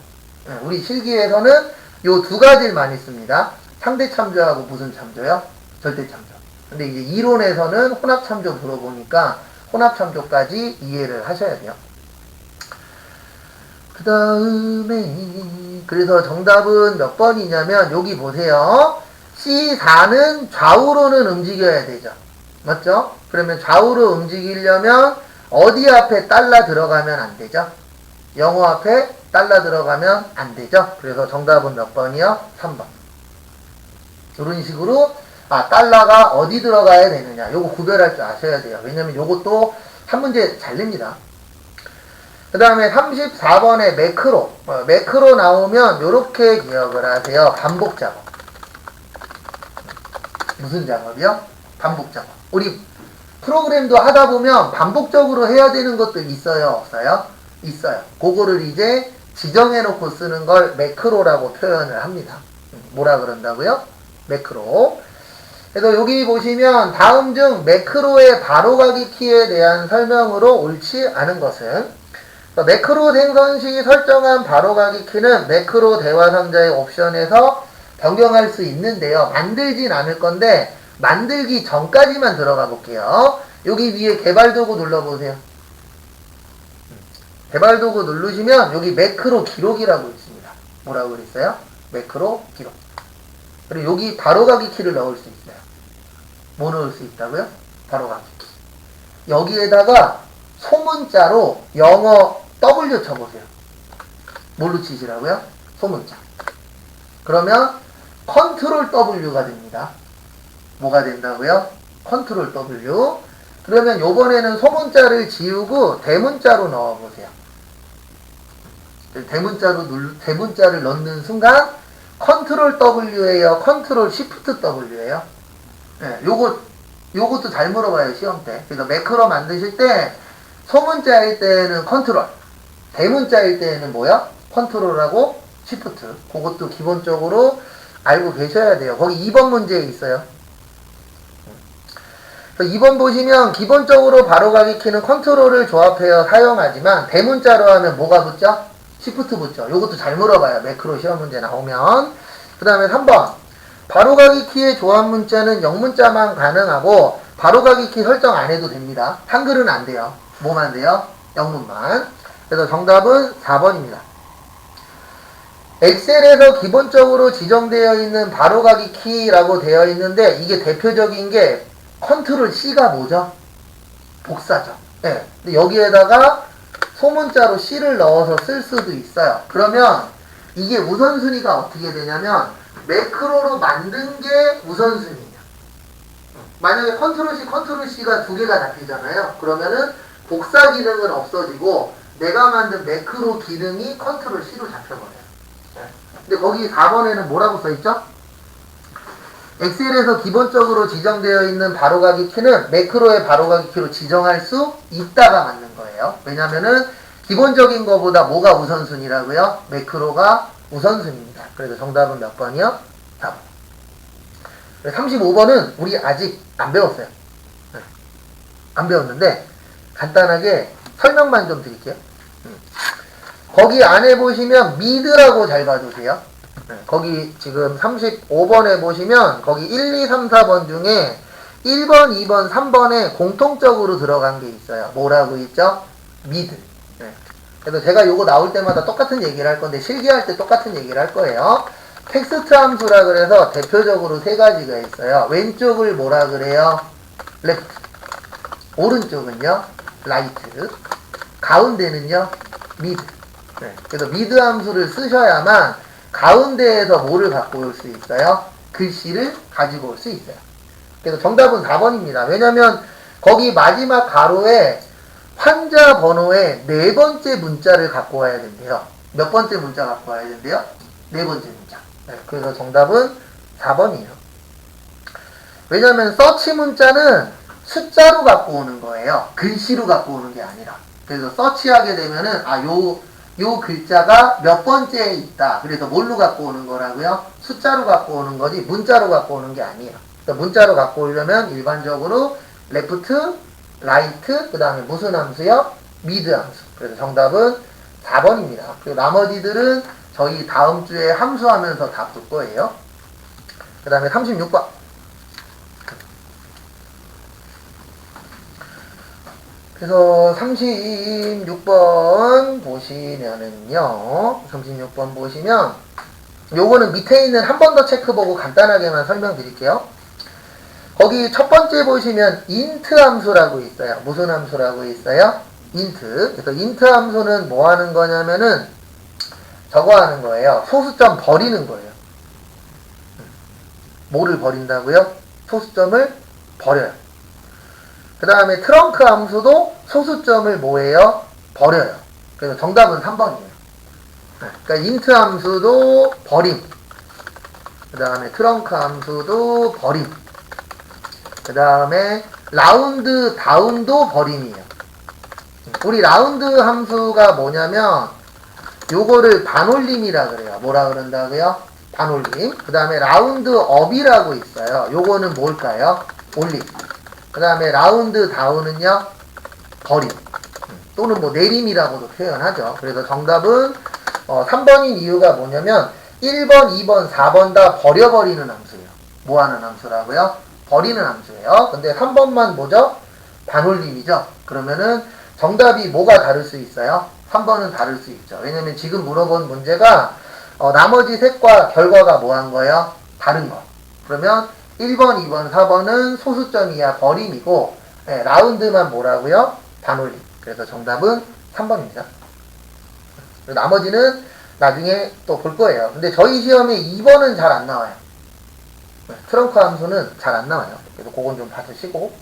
네. 우리 실기에서는 요 2가지를 많이 씁니다. 상대 참조하고 무슨 참조요? 절대 참조. 근데 이제 이론에서는 혼합 참조 물어보니까 혼합 참조까지 이해를 하셔야 돼요. 그 다음에 그래서 정답은 몇 번이냐면 여기 보세요. C4는 좌우로는 움직여야 되죠. 맞죠? 그러면 좌우로 움직이려면 어디 앞에 달러 들어가면 안 되죠? 영어 앞에 달러 들어가면 안 되죠? 그래서 정답은 몇 번이요? 3번. 이런 식으로 달러가 어디 들어가야 되느냐 요거 구별할 줄 아셔야 돼요. 왜냐면 요것도 한 문제 잘 냅니다. 그 다음에 34번에 매크로 나오면 요렇게 기억을 하세요. 반복 작업. 무슨 작업이요? 반복 작업. 우리 프로그램도 하다 보면 반복적으로 해야 되는 것도 있어요? 없어요? 있어요. 그거를 이제 지정해 놓고 쓰는 걸 매크로라고 표현을 합니다. 뭐라 그런다고요? 매크로. 그래서 여기 보시면 다음 중 매크로의 바로가기 키에 대한 설명으로 옳지 않은 것은 매크로 생성 시 설정한 바로가기 키는 매크로 대화 상자의 옵션에서 변경할 수 있는데요. 만들진 않을 건데 만들기 전까지만 들어가 볼게요. 여기 위에 개발도구 눌러보세요. 개발도구 누르시면 여기 매크로 기록이라고 있습니다. 뭐라고 그랬어요? 매크로 기록. 그리고 여기 바로가기 키를 넣을 수 있어요. 뭐 넣을 수 있다고요? 바로가기 키. 여기에다가 소문자로 영어 W 쳐보세요. 뭘로 치시라고요? 소문자. 그러면 컨트롤 W가 됩니다. 뭐가 된다고요? 컨트롤 W. 그러면 요번에는 소문자를 지우고 대문자로 넣어보세요. 대문자를 넣는 순간 컨트롤 W예요? 컨트롤 Shift W예요? 네, 요것도 잘 물어봐요, 시험 때. 그래서 매크로 만드실 때 소문자일 때는 컨트롤, 대문자일 때는 뭐야? 컨트롤하고 시프트. 그것도 기본적으로 알고 계셔야 돼요. 거기 2번 문제에 있어요. 2번 보시면 기본적으로 바로가기 키는 컨트롤을 조합해서 사용하지만 대문자로 하면 뭐가 붙죠? 시프트 붙죠. 요것도 잘 물어봐요. 매크로 시험 문제 나오면. 그 다음에 3번. 바로가기 키의 조합 문자는 영문자만 가능하고 바로가기 키 설정 안 해도 됩니다. 한글은 안 돼요. 뭐만 돼요? 영문만. 그래서 정답은 4번입니다. 엑셀에서 기본적으로 지정되어 있는 바로가기 키라고 되어 있는데 이게 대표적인 게 컨트롤 C가 뭐죠? 복사죠. 네. 근데 여기에다가 소문자로 C를 넣어서 쓸 수도 있어요. 그러면 이게 우선순위가 어떻게 되냐면 매크로로 만든 게 우선순위예요. 만약에 컨트롤 C, 컨트롤 C가 두 개가 잡히잖아요. 그러면은 복사 기능은 없어지고 내가 만든 매크로 기능이 컨트롤 C로 잡혀버려요. 근데 거기 4번에는 뭐라고 써있죠? 엑셀에서 기본적으로 지정되어 있는 바로가기 키는 매크로의 바로가기 키로 지정할 수 있다가 맞는 거예요. 왜냐면은 기본적인 거보다 뭐가 우선순위라고요? 매크로가 우선순위입니다. 그래서 정답은 몇 번이요? 4번. 35번은 우리 아직 안 배웠어요. 안 배웠는데 간단하게 설명만 좀 드릴게요. 거기 안에 보시면 미드라고 잘 봐주세요. 거기 지금 35번에 보시면 거기 1, 2, 3, 4번 중에 1번, 2번, 3번에 공통적으로 들어간 게 있어요. 뭐라고 있죠? 미드. 그래서 제가 요거 나올 때마다 똑같은 얘기를 할 건데 실기할 때 똑같은 얘기를 할 거예요. 텍스트 함수라 그래서 대표적으로 세 가지가 있어요. 왼쪽을 뭐라 그래요? 레프트. 오른쪽은요? 라이트. 가운데는요? 미드. 그래서 미드 함수를 쓰셔야만 가운데에서 뭐를 갖고 올 수 있어요? 글씨를 가지고 올 수 있어요. 그래서 정답은 4번입니다. 왜냐면 거기 마지막 가로에 환자 번호에 네 번째 문자를 갖고 와야 된대요. 몇 번째 문자 갖고 와야 된대요? 네 번째 문자. 그래서 정답은 4번이에요. 왜냐면 서치 문자는 숫자로 갖고 오는 거예요. 글씨로 갖고 오는 게 아니라. 그래서 서치하게 되면은 요 글자가 몇 번째에 있다. 그래서 뭘로 갖고 오는 거라고요? 숫자로 갖고 오는 거지 문자로 갖고 오는 게 아니에요. 그러니까 문자로 갖고 오려면 일반적으로 레프트, 라이트, 그 다음에 무슨 함수요? 미드 함수. 그래서 정답은 4번입니다. 그리고 나머지들은 저희 다음 주에 함수하면서 다 볼 거예요. 그 다음에 36번. 그래서 36번 보시면은요, 36번 보시면 요거는 밑에 있는 한 번 더 체크 보고 간단하게만 설명드릴게요. 거기 첫 번째 보시면 int 함수라고 있어요. 무슨 함수라고 있어요? int. 그래서 int 함수는 뭐 하는 거냐면은 저거 하는 거예요. 소수점 버리는 거예요. 뭐를 버린다고요? 소수점을 버려요. 그 다음에 트렁크 함수도 소수점을 뭐예요? 버려요. 그래서 정답은 3번이에요. 그러니까 int 함수도 버림. 그 다음에 트렁크 함수도 버림. 그 다음에 라운드 다운도 버림이에요. 우리 라운드 함수가 뭐냐면 요거를 반올림이라 그래요. 뭐라 그런다고요? 반올림. 그 다음에 라운드 업이라고 있어요. 요거는 뭘까요? 올림. 그 다음에 라운드 다운은요? 버림. 또는 뭐 내림이라고도 표현하죠. 그래서 정답은 3번인 이유가 뭐냐면 1번, 2번, 4번 다 버려버리는 함수예요. 뭐 하는 함수라고요? 버리는 함수예요. 근데 3번만 뭐죠? 반올림이죠. 그러면은 정답이 뭐가 다를 수 있어요? 3번은 다를 수 있죠. 왜냐면 지금 물어본 문제가 나머지 색과 결과가 뭐 한 거예요? 다른 거. 그러면 1번, 2번, 4번은 소수점 이하 버림이고 라운드만 뭐라고요? 반올림. 그래서 정답은 3번입니다. 나머지는 나중에 또 볼 거예요. 근데 저희 시험에 2번은 잘 안 나와요. 트렁크 함수는 잘 안 나와요. 그래서 그건 좀 봐주시고.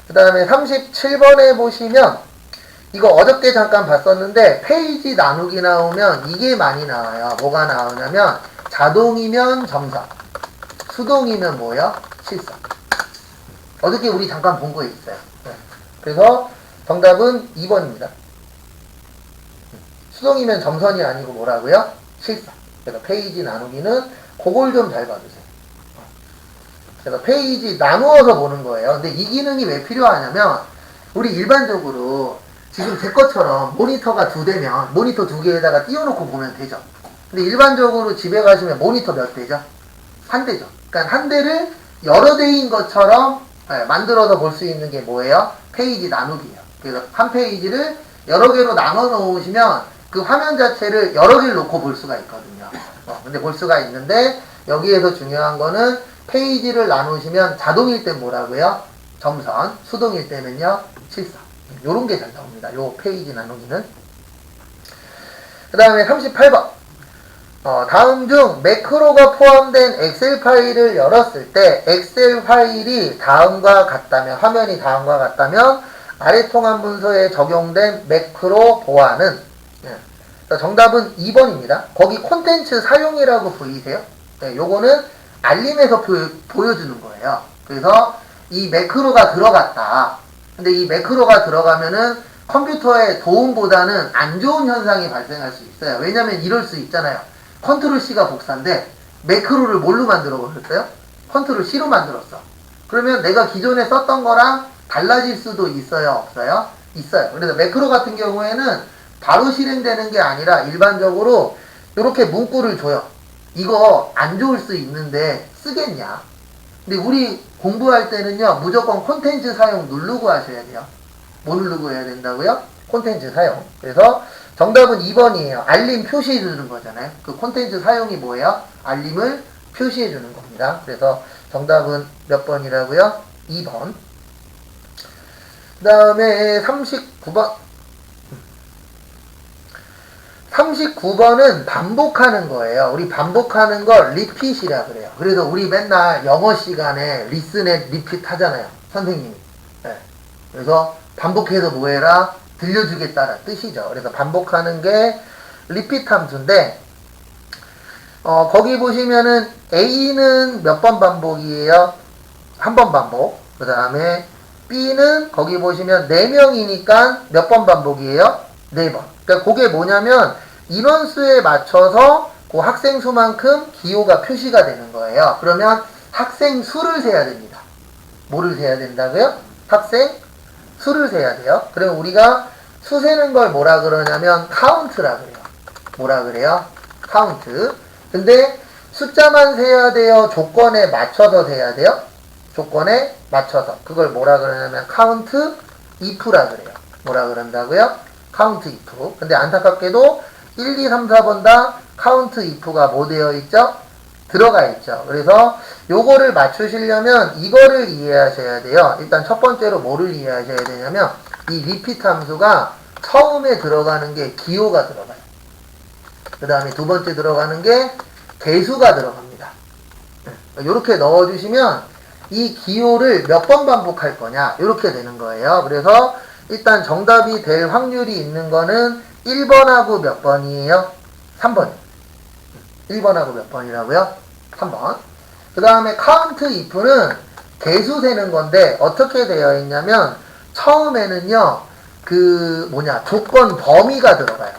그 다음에 37번에 보시면 이거 어저께 잠깐 봤었는데 페이지 나누기 나오면 이게 많이 나와요. 뭐가 나오냐면 자동이면 점선, 수동이면 뭐예요? 실선. 어저께 우리 잠깐 본 거 있어요. 그래서 정답은 2번입니다. 수동이면 점선이 아니고 뭐라고요? 실선. 그래서 페이지 나누기는 그걸 좀 잘 봐주세요. 그래서 페이지 나누어서 보는 거예요. 근데 이 기능이 왜 필요하냐면 우리 일반적으로 지금 제 것처럼 모니터가 2대면 모니터 2개에다가 띄워놓고 보면 되죠. 근데 일반적으로 집에 가시면 모니터 몇 대죠? 1대죠. 그러니까 1대를 여러 대인 것처럼 만들어서 볼 수 있는 게 뭐예요? 페이지 나누기예요. 그래서 한 페이지를 여러 개로 나눠 놓으시면 그 화면 자체를 여러 개를 놓고 볼 수가 있거든요. 근데 볼 수가 있는데 여기에서 중요한 거는 페이지를 나누시면 자동일 땐 뭐라고요? 점선, 수동일 때는요? 실선. 요런 게 잘 나옵니다. 요 페이지 나누기는. 그 다음에 38번. 다음 중 매크로가 포함된 엑셀 파일을 열었을 때 엑셀 파일이 다음과 같다면, 화면이 다음과 같다면 아래 통합 문서에 적용된 매크로 보안은 정답은 2번입니다. 거기 콘텐츠 사용이라고 보이세요? 요거는 알림에서 보여주는 거예요. 그래서 이 매크로가 들어갔다. 근데 이 매크로가 들어가면은 컴퓨터의 도움보다는 안 좋은 현상이 발생할 수 있어요. 왜냐면 이럴 수 있잖아요. 컨트롤 C가 복사인데 매크로를 뭘로 만들어 버렸어요? 컨트롤 C로 만들었어. 그러면 내가 기존에 썼던 거랑 달라질 수도 있어요? 없어요? 있어요. 그래서 매크로 같은 경우에는 바로 실행되는 게 아니라 일반적으로 이렇게 문구를 줘요. 이거 안 좋을 수 있는데 쓰겠냐? 근데 우리 공부할 때는요, 무조건 콘텐츠 사용 누르고 하셔야 돼요. 뭐 누르고 해야 된다고요? 콘텐츠 사용. 그래서 정답은 2번이에요. 알림 표시해 주는 거잖아요. 그 콘텐츠 사용이 뭐예요? 알림을 표시해 주는 겁니다. 그래서 정답은 몇 번이라고요? 2번. 그 다음에 39번. 39번은 반복하는 거예요. 우리 반복하는 걸 리핏이라 그래요. 그래서 우리 맨날 영어 시간에 리슨 앤 리핏 하잖아요. 선생님이. 네. 그래서 반복해서 뭐 해라? 들려주겠다는 뜻이죠. 그래서 반복하는 게 리핏 함수인데 거기 보시면은 A는 몇 번 반복이에요? 한 번 반복. 그 다음에 B는 거기 보시면 4명이니까 몇 번 반복이에요? 4번. 그러니까 그게 뭐냐면 인원수에 맞춰서 그 학생 수만큼 기호가 표시가 되는 거예요. 그러면 학생 수를 세야 됩니다. 뭐를 세야 된다고요? 학생 수를 세야 돼요. 그럼 우리가 수 세는 걸 뭐라 그러냐면 카운트라 그래요. 뭐라 그래요? 카운트. 근데 숫자만 세야 돼요? 조건에 맞춰서 세야 돼요? 조건에 맞춰서. 그걸 뭐라 그러냐면 카운트 if라 그래요. 뭐라 그런다고요? 카운트 if. 근데 안타깝게도 1, 2, 3, 4번 다 카운트 if가 뭐 되어 있죠? 들어가 있죠. 그래서 요거를 맞추시려면 이거를 이해하셔야 돼요. 일단 첫 번째로 뭐를 이해하셔야 되냐면 이 repeat 함수가 처음에 들어가는 게 기호가 들어가요. 그 다음에 두 번째 들어가는 게 개수가 들어갑니다. 이렇게 넣어주시면 이 기호를 몇 번 반복할 거냐 이렇게 되는 거예요. 그래서 일단 정답이 될 확률이 있는 거는 1번하고 몇 번이에요? 3번. 1번하고 몇 번이라고요? 3번. 그 다음에 count if는 개수 세는 건데 어떻게 되어 있냐면 처음에는요 조건 범위가 들어가요.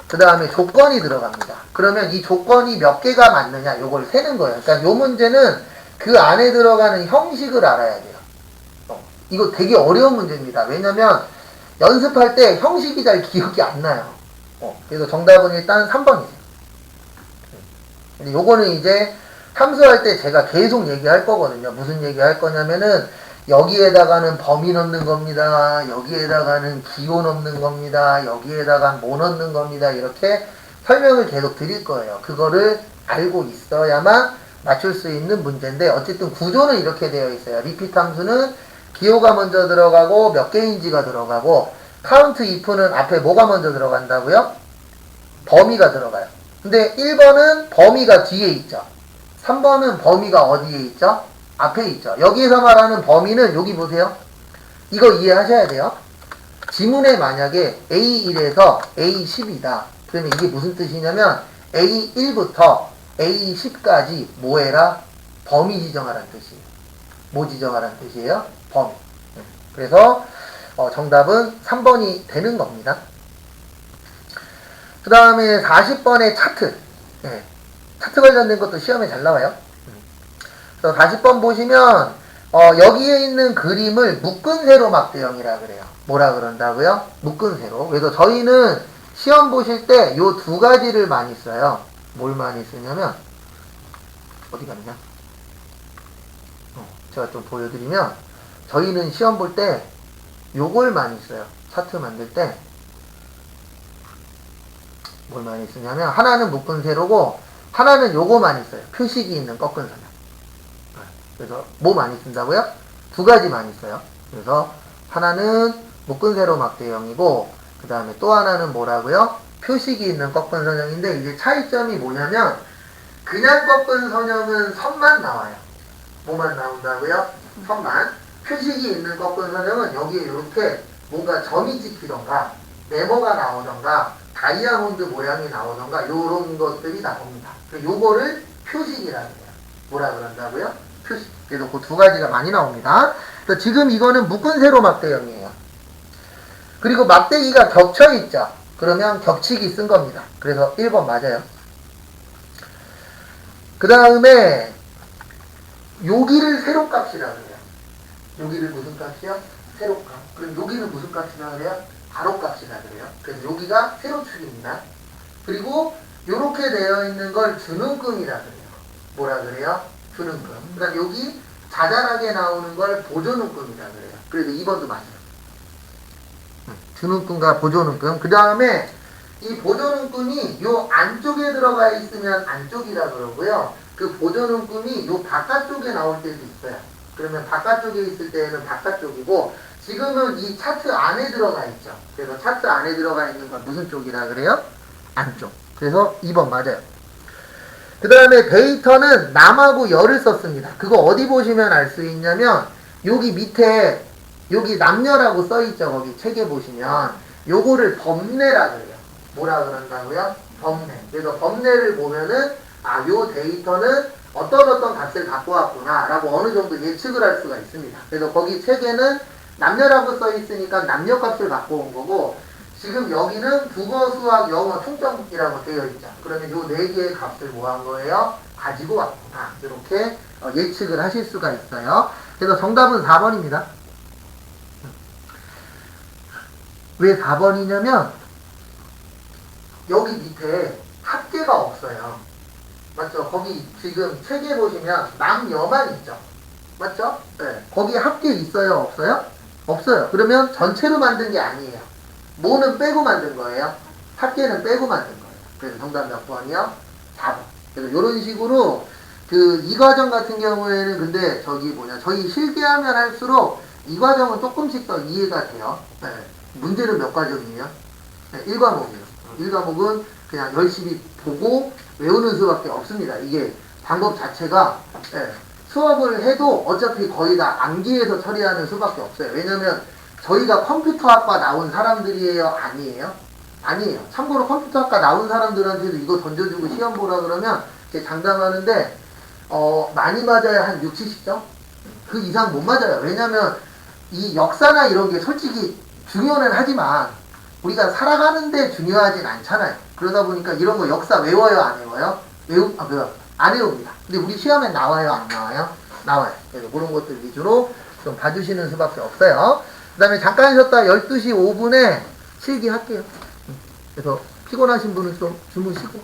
그 다음에 조건이 들어갑니다. 그러면 이 조건이 몇 개가 맞느냐 요걸 세는 거예요. 그러니까 요 문제는 그 안에 들어가는 형식을 알아야 돼요. 이거 되게 어려운 문제입니다. 왜냐면 연습할 때 형식이 잘 기억이 안 나요. 그래서 정답은 일단 3번이에요. 근데 요거는 이제 함수할 때 제가 계속 얘기할 거거든요. 무슨 얘기 할 거냐면은 여기에다가는 범위 넣는 겁니다. 여기에다가는 기호 넣는 겁니다. 여기에다가 뭐 넣는 겁니다. 이렇게 설명을 계속 드릴 거예요. 그거를 알고 있어야만 맞출 수 있는 문제인데 어쨌든 구조는 이렇게 되어 있어요. 리피트 함수는 기호가 먼저 들어가고 몇 개인지가 들어가고 카운트 if는 앞에 뭐가 먼저 들어간다고요? 범위가 들어가요. 근데 1번은 범위가 뒤에 있죠. 3번은 범위가 어디에 있죠? 앞에 있죠. 여기에서 말하는 범위는 여기 보세요. 이거 이해하셔야 돼요. 지문에 만약에 A1에서 A10이다. 그러면 이게 무슨 뜻이냐면 A1부터 A10까지 뭐 해라? 범위 지정하라는 뜻이에요. 뭐 지정하라는 뜻이에요? 범위. 그래서 정답은 3번이 되는 겁니다. 그 다음에 40번의 차트. 차트 관련된 것도 시험에 잘 나와요. 그래서 40번 보시면 여기에 있는 그림을 묶은 세로 막대형이라 그래요. 뭐라 그런다고요? 묶은 세로. 그래서 저희는 시험 보실 때 요 두 가지를 많이 써요. 뭘 많이 쓰냐면 어디 갔냐? 제가 좀 보여드리면 저희는 시험 볼 때 요걸 많이 써요. 차트 만들 때 뭘 많이 쓰냐면 하나는 묶은 세로고 하나는 요거 많이 써요. 표식이 있는 꺾은 선형. 그래서 뭐 많이 쓴다고요? 두 가지 많이 써요. 그래서 하나는 묶은 세로 막대형이고 그 다음에 또 하나는 뭐라고요? 표식이 있는 꺾은 선형인데 이제 차이점이 뭐냐면 그냥 꺾은 선형은 선만 나와요. 뭐만 나온다고요? 선만. 표식이 있는 꺾은 선형은 여기에 이렇게 뭔가 점이 찍히던가 네모가 나오던가 다이아몬드 모양이 나오던가 요런 것들이 나옵니다. 요거를 표식이라고 해요. 뭐라 그런다고요? 표식. 그래서 그 두 가지가 많이 나옵니다. 그래서 지금 이거는 묶은 세로 막대형이에요. 그리고 막대기가 겹쳐 있죠. 그러면 겹치기 쓴 겁니다. 그래서 1번 맞아요. 그 다음에 여기를 세로값이라고 해요. 여기를 무슨 값이요? 세로값. 그럼 여기는 무슨 값이라 그래요? 가로값이라 그래요. 그래서 여기가 세로축입니다. 그리고 이렇게 되어 있는 걸 주눈금이라 그래요. 뭐라 그래요? 주눈금. 그다음 여기 자잘하게 나오는 걸 보조눈금이라 그래요. 그래서 2번도 맞아요. 주눈금과 보조눈금. 그 다음에 이 보조눈금이 요 안쪽에 들어가 있으면 안쪽이라 그러고요. 그 보조눈금이 요 바깥쪽에 나올 때도 있어요. 그러면 바깥쪽에 있을 때는 바깥쪽이고 지금은 이 차트 안에 들어가 있죠. 그래서 차트 안에 들어가 있는 건 무슨 쪽이라 그래요? 안쪽. 그래서 2번 맞아요. 그 다음에 데이터는 남하고 열을 썼습니다. 그거 어디 보시면 알 수 있냐면 여기 밑에 여기 남녀라고 써있죠. 거기 책에 보시면 요거를 범례라 그래요. 뭐라 그런다고요? 범례. 그래서 범례를 보면은 요 데이터는 어떤 값을 갖고 왔구나 라고 어느 정도 예측을 할 수가 있습니다. 그래서 거기 책에는 남녀라고 써있으니까 남녀 값을 갖고 온 거고 지금 여기는 국어, 수학, 영어 총점이라고 되어 있죠. 그러면 요 4개의 값을 뭐 한 거예요? 가지고 왔구나. 이렇게 예측을 하실 수가 있어요. 그래서 정답은 4번입니다. 왜 4번이냐면 여기 밑에 합계가 없어요. 맞죠? 거기 지금 책에 보시면 남여만 있죠. 맞죠? 네. 거기 합계 있어요? 없어요? 없어요. 그러면 전체로 만든 게 아니에요. 뭐는 빼고 만든 거예요? 합계는 빼고 만든 거예요. 그래서 정답 몇 번이요? 4번. 그래서 이런 식으로 이 과정 같은 경우에는 근데 저희 실기하면 할수록 이 과정은 조금씩 더 이해가 돼요. 네. 문제는 몇 과정이에요? 네, 1과목이에요. 1과목은 그냥 열심히 보고 외우는 수밖에 없습니다. 이게 방법 자체가 수업을 해도 어차피 거의 다 암기해서 처리하는 수밖에 없어요. 왜냐면 저희가 컴퓨터학과 나온 사람들이에요? 아니에요? 아니에요. 참고로 컴퓨터학과 나온 사람들한테도 이거 던져주고 시험 보라 그러면 장담하는데 많이 맞아야 한 60, 70점? 그 이상 못 맞아요. 왜냐면 이 역사나 이런 게 솔직히 중요는 하지만 우리가 살아가는데 중요하진 않잖아요. 그러다 보니까 이런 거 역사 외워요? 안 외워요? 안 외웁니다. 근데 우리 시험에 나와요? 안 나와요? 나와요. 그래서 그런 것들 위주로 좀 봐주시는 수밖에 없어요. 그 다음에 잠깐 쉬었다 12시 5분에 실기할게요. 그래서 피곤하신 분은 좀 주무시고